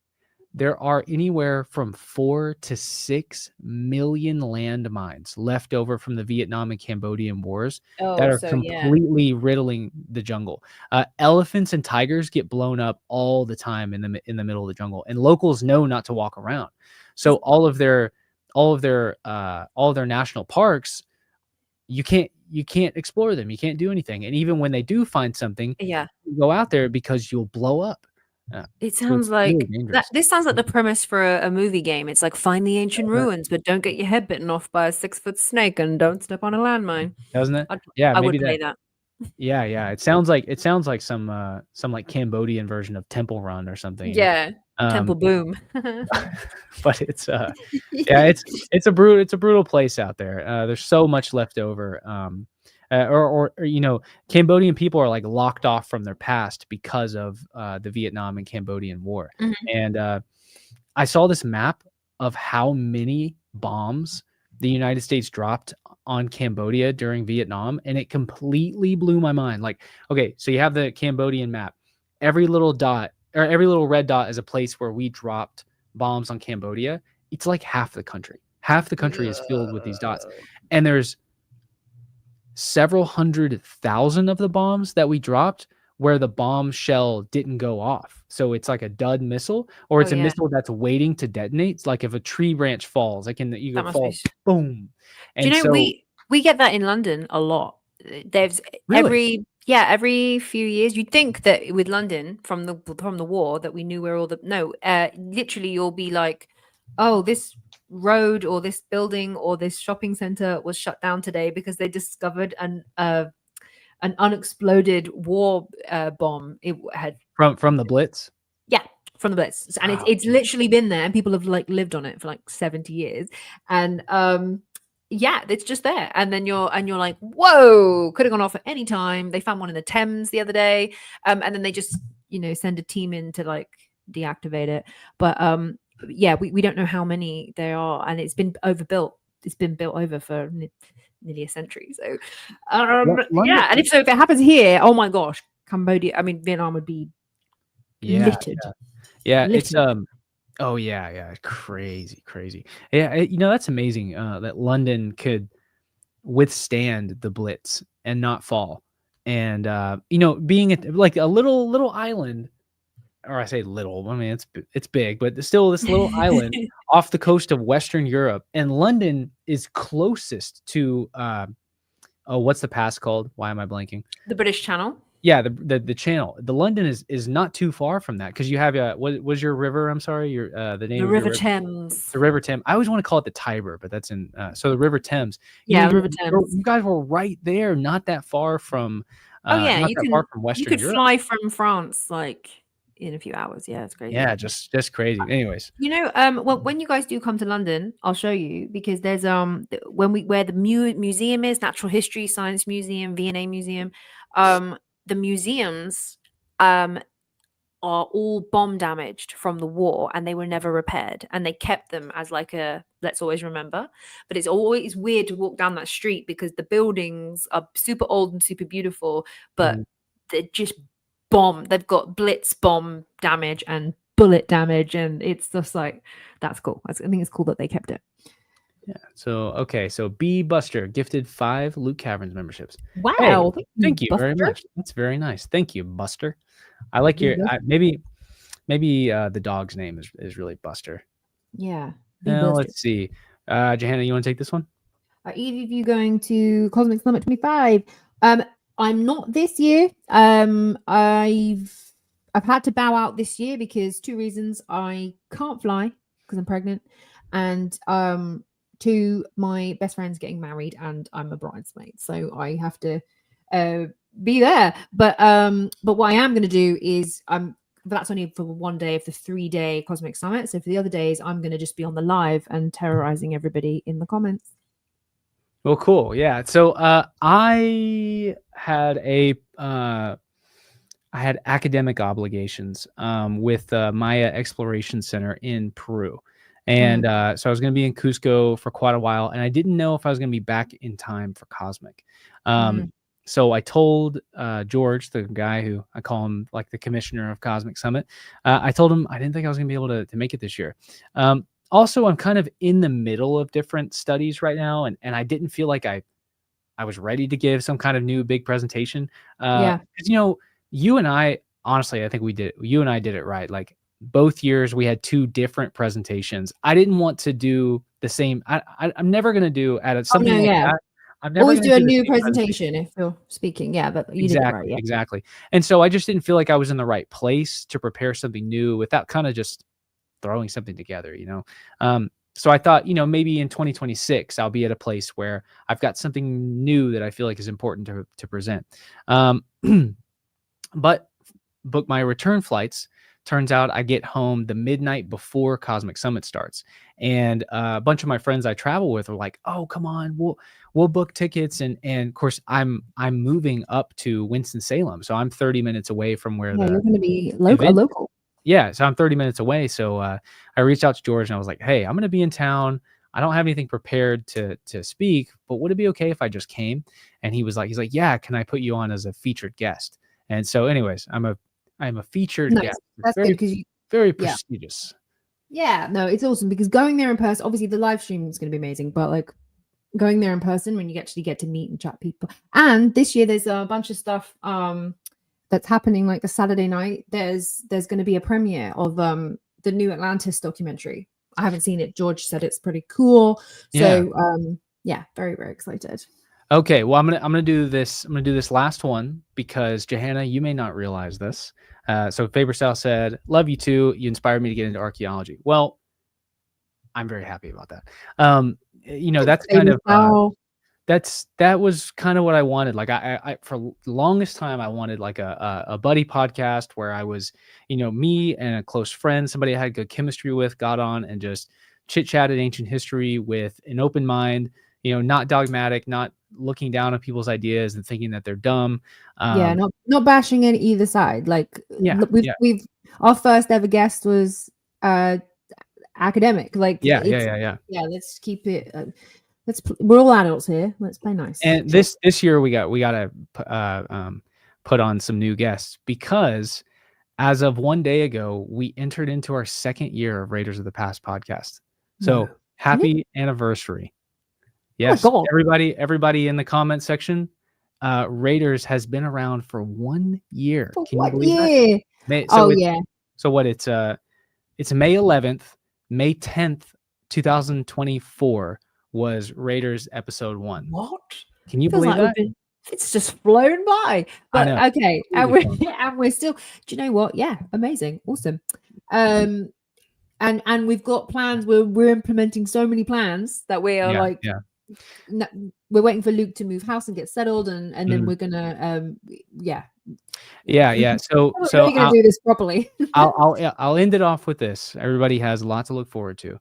there are anywhere from 4 to 6 million landmines left over from the Vietnam and Cambodian wars that are completely riddling the jungle. Elephants and tigers get blown up all the time in the middle of the jungle, and locals know not to walk around. So all of their national parks, you can't explore them. You can't do anything. And even when they do find something, you go out there because you'll blow up. It sounds like this sounds like the premise for a movie game. It's like, find the ancient ruins, but don't get your head bitten off by a 6-foot snake, and don't step on a landmine. Doesn't it? I would play that. Yeah. It sounds like some like Cambodian version of Temple Run or something. Yeah. Temple Boom. But it's it's a brutal place out there. There's so much left over. Or Cambodian people are like locked off from their past because of the Vietnam and Cambodian War. And I saw this map of how many bombs the United States dropped on Cambodia during Vietnam, and it completely blew my mind. Like, okay, so you have the Cambodian map. Every little dot, or every little red dot, is a place where we dropped bombs on Cambodia. It's like half the country. Half the country is filled with these dots, and there's several 100,000 of the bombs that we dropped where the bomb shell didn't go off. So it's like a dud missile, or it's a missile that's waiting to detonate. It's like if a tree branch falls, like you go fall, boom. And do you know, we get that in London a lot. There's every few years. You'd think that with London from the war that we knew where all the literally you'll be like, oh, this road or this building or this shopping center was shut down today because they discovered an unexploded war bomb. It had from the Blitz. Yeah, from the Blitz, and Wow. it's literally been there, and people have like lived on it for like 70 years, and yeah, it's just there, and then you're like, whoa, could have gone off at any time. They found one in the Thames the other day, and then they just send a team in to like deactivate it, but yeah, we don't know how many there are, and it's been overbuilt. It's been built over for nearly a century. So yeah, and if it happens here, oh my gosh, Cambodia, I mean Vietnam would be littered. Yeah, it's oh yeah, crazy. Yeah, that's amazing that London could withstand the Blitz and not fall, and being like a little island, or I say little, I mean it's big, but still this little island off the coast of Western Europe, and London is closest to what's the pass called? Why am I blanking? The British Channel. Yeah, the channel. The London is not too far from that, because you have what was your river? I'm sorry, your the name. The River Thames. The River Thames. I always want to call it the Tiber, but that's in so the River Thames. Yeah, River Thames. You guys were right there, not that far from. Far from Western You could Europe. fly from France like in a few hours. Yeah, it's crazy. Yeah, just crazy. Anyways, well, when you guys do come to London, I'll show you, because there's where the museum is, Natural History Science Museum, V&A Museum, the museums are all bomb damaged from the war, and they were never repaired, and they kept them as like a let's always remember. But it's always weird to walk down that street because the buildings are super old and super beautiful, but they're just bomb. They've got blitz bomb damage and bullet damage, and it's just like, that's cool. I think it's cool that they kept it. Yeah. So okay. So B Buster gifted 5 Luke Caverns memberships. Wow. Hey, thank you very much. That's very nice. Thank you, Buster. I like your maybe the dog's name is really Buster. Yeah. Now let's see. Johanna, you want to take this one? Are either of you going to Cosmic Summit 25? I'm not this year. I've had to bow out this year because 2 reasons. I can't fly because I'm pregnant, and 2, my best friend's getting married and I'm a bridesmaid, so I have to be there. But what I am going to do is that's only for 1 day of the 3-day Cosmic Summit. So for the other days, I'm going to just be on the live and terrorizing everybody in the comments. Well, cool. Yeah. So I had academic obligations with Maya Exploration Center in Peru. And so I was going to be in Cusco for quite a while, and I didn't know if I was going to be back in time for Cosmic. So I told George, the guy who I call him like the commissioner of Cosmic Summit, I told him I didn't think I was going to be able to make it this year. Also, I'm kind of in the middle of different studies right now, and I didn't feel like I was ready to give some kind of new big presentation. Because, you and I, honestly, I think you and I did it right. Like, both years we had 2 different presentations. I didn't want to do the same. I'm never going to do something like that. I'm never always do a new presentation if you're speaking. Yeah, but you did it right. Yeah. Exactly. And so I just didn't feel like I was in the right place to prepare something new without kind of just throwing something together, So I thought, maybe in 2026, I'll be at a place where I've got something new that I feel like is important to present. But book my return flights. Turns out I get home the midnight before Cosmic Summit starts, and a bunch of my friends I travel with are like, "Oh, come on, we'll book tickets." And of course, I'm moving up to Winston-Salem, so I'm 30 minutes away from where you're going to be local. Yeah, so I'm 30 minutes away. So I reached out to George and I was like, "Hey, I'm going to be in town. I don't have anything prepared to speak, but would it be okay if I just came?" And he's like, "Yeah, can I put you on as a featured guest?" And so, anyways, I'm a featured guest. That's good, because very prestigious. Yeah, no, it's awesome, because going there in person, obviously the live stream is going to be amazing, but like going there in person when you actually get to meet and chat people. And this year there's a bunch of stuff that's happening, like a Saturday night. There's going to be a premiere of the new Atlantis documentary. I haven't seen it. George said it's pretty cool. So very, very excited. Okay, well, I'm gonna do this. I'm gonna do this last one because Johanna, you may not realize this. So Faber Style said, "Love you too. You inspired me to get into archaeology." Well, I'm very happy about that. That's kind of that was kind of what I wanted. Like I for the longest time I wanted like a buddy podcast where I was, me and a close friend, somebody I had good chemistry with, got on and just chit chatted ancient history with an open mind, not dogmatic, not looking down on people's ideas and thinking that they're dumb. Not bashing in either side. Like we've our first ever guest was academic. Like let's keep it. We're all adults here. Let's play nice. And this year we got to put on some new guests, because as of 1 day ago we entered into our second year of Raiders of the Past podcast. So happy anniversary! Yes, everybody in the comment section. Raiders has been around for 1 year. Can you believe that? So what? It's May 11th, May 10th, 2024 was Raiders episode 1. What? Can you believe that? It's just flown by. But okay, and we're still. Do you know what? Yeah, amazing, awesome. And we've got plans. We're implementing so many plans that we are we're waiting for Luke to move house and get settled, and then we're gonna So we're gonna do this properly. I'll end it off with this. Everybody has a lot to look forward to.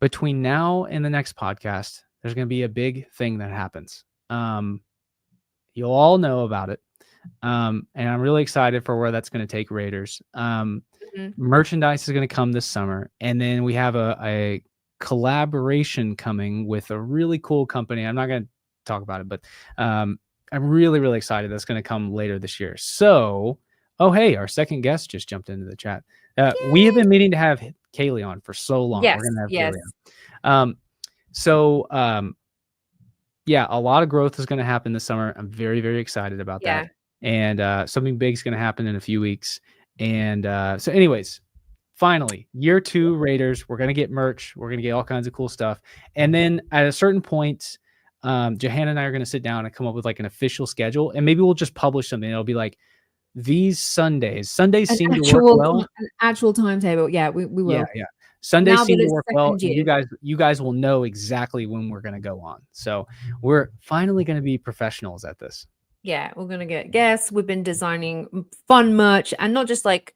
Between now and the next podcast, there's going to be a big thing that happens. You'll all know about it. And I'm really excited for where that's going to take Raiders. Merchandise is going to come this summer. And then we have a collaboration coming with a really cool company. I'm not going to talk about it, but I'm really, really excited. That's going to come later this year. So, hey, our second guest just jumped into the chat. We have been meaning to have Kaylee on for so long. Yes, we're gonna have Kaylee on. A lot of growth is going to happen this summer. I'm very, very excited about that. And something big is going to happen in a few weeks. And so anyways, finally, year 2 Raiders, we're going to get merch. We're going to get all kinds of cool stuff. And then at a certain point, Johanna and I are going to sit down and come up with like an official schedule. And maybe we'll just publish something. It'll be like, these Sundays seem to work well. An actual timetable. Yeah, we will. Yeah. Sundays seem to work well. You guys will know exactly when we're going to go on. So we're finally going to be professionals at this. Yeah, we're going to get guests. We've been designing fun merch, and not just like,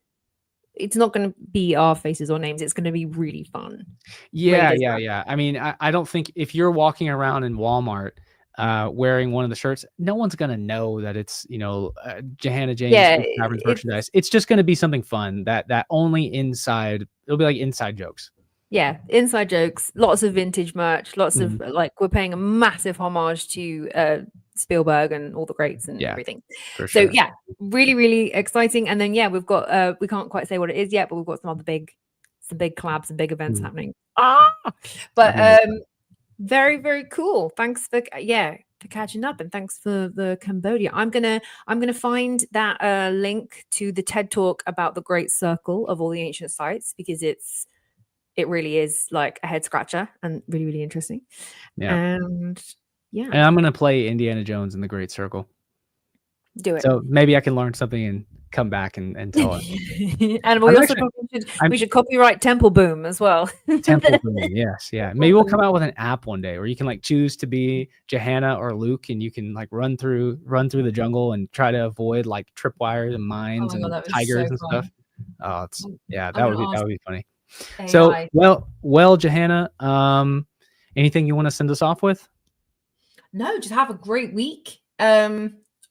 it's not going to be our faces or names. It's going to be really fun. Yeah. I mean, I don't think if you're walking around in Walmart wearing one of the shirts, no one's gonna know that it's Johanna James merchandise. It's just gonna be something fun that only inside. It'll be like inside jokes. Yeah, inside jokes. Lots of vintage merch. Lots of we're paying a massive homage to Spielberg and all the greats and everything. For so sure. really, really exciting. And then we've got we can't quite say what it is yet, but we've got some big collabs and big events happening. Very, very cool. Thanks for catching up, and thanks for the Cambodia. I'm gonna find that link to the TED Talk about the Great Circle of all the ancient sites, because it really is like a head scratcher and really, really interesting. And I'm gonna play Indiana Jones in the Great Circle. Do it. So maybe I can learn something and come back and tell it. And we should copyright Temple Boom as well. Temple Boom, yes, yeah. Maybe we'll come out with an app one day where you can like choose to be Johanna or Luke, and you can like run through the jungle and try to avoid like tripwires and mines and tigers and stuff. That would be funny. AI. So well, Johanna, anything you want to send us off with? No, just have a great week.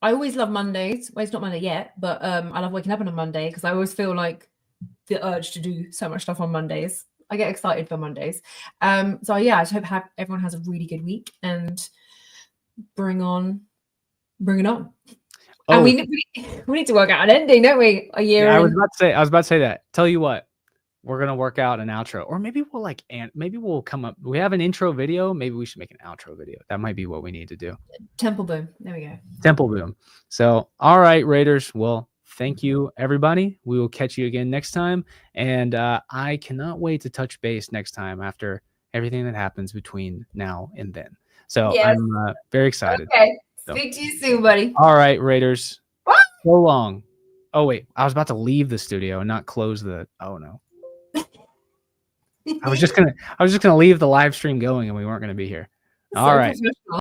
I always love Mondays. Well, it's not Monday yet, but I love waking up on a Monday because I always feel like the urge to do so much stuff on Mondays. I get excited for Mondays. I just hope everyone has a really good week, and bring it on. And we need to work out an ending, don't we? A year. I was about to say that. Tell you what, we're gonna work out an outro, or maybe we'll come up. We have an intro video. Maybe we should make an outro video. That might be what we need to do. Temple Boom. There we go. Temple Boom. So, all right, Raiders. Well, thank you, everybody. We will catch you again next time, and I cannot wait to touch base next time after everything that happens between now and then. So I'm very excited. Okay. Speak to you soon, buddy. All right, Raiders. So long. Oh wait, I was about to leave the studio and not close the. Oh no. I was just gonna leave the live stream going, and we weren't gonna be here. All right. Professional.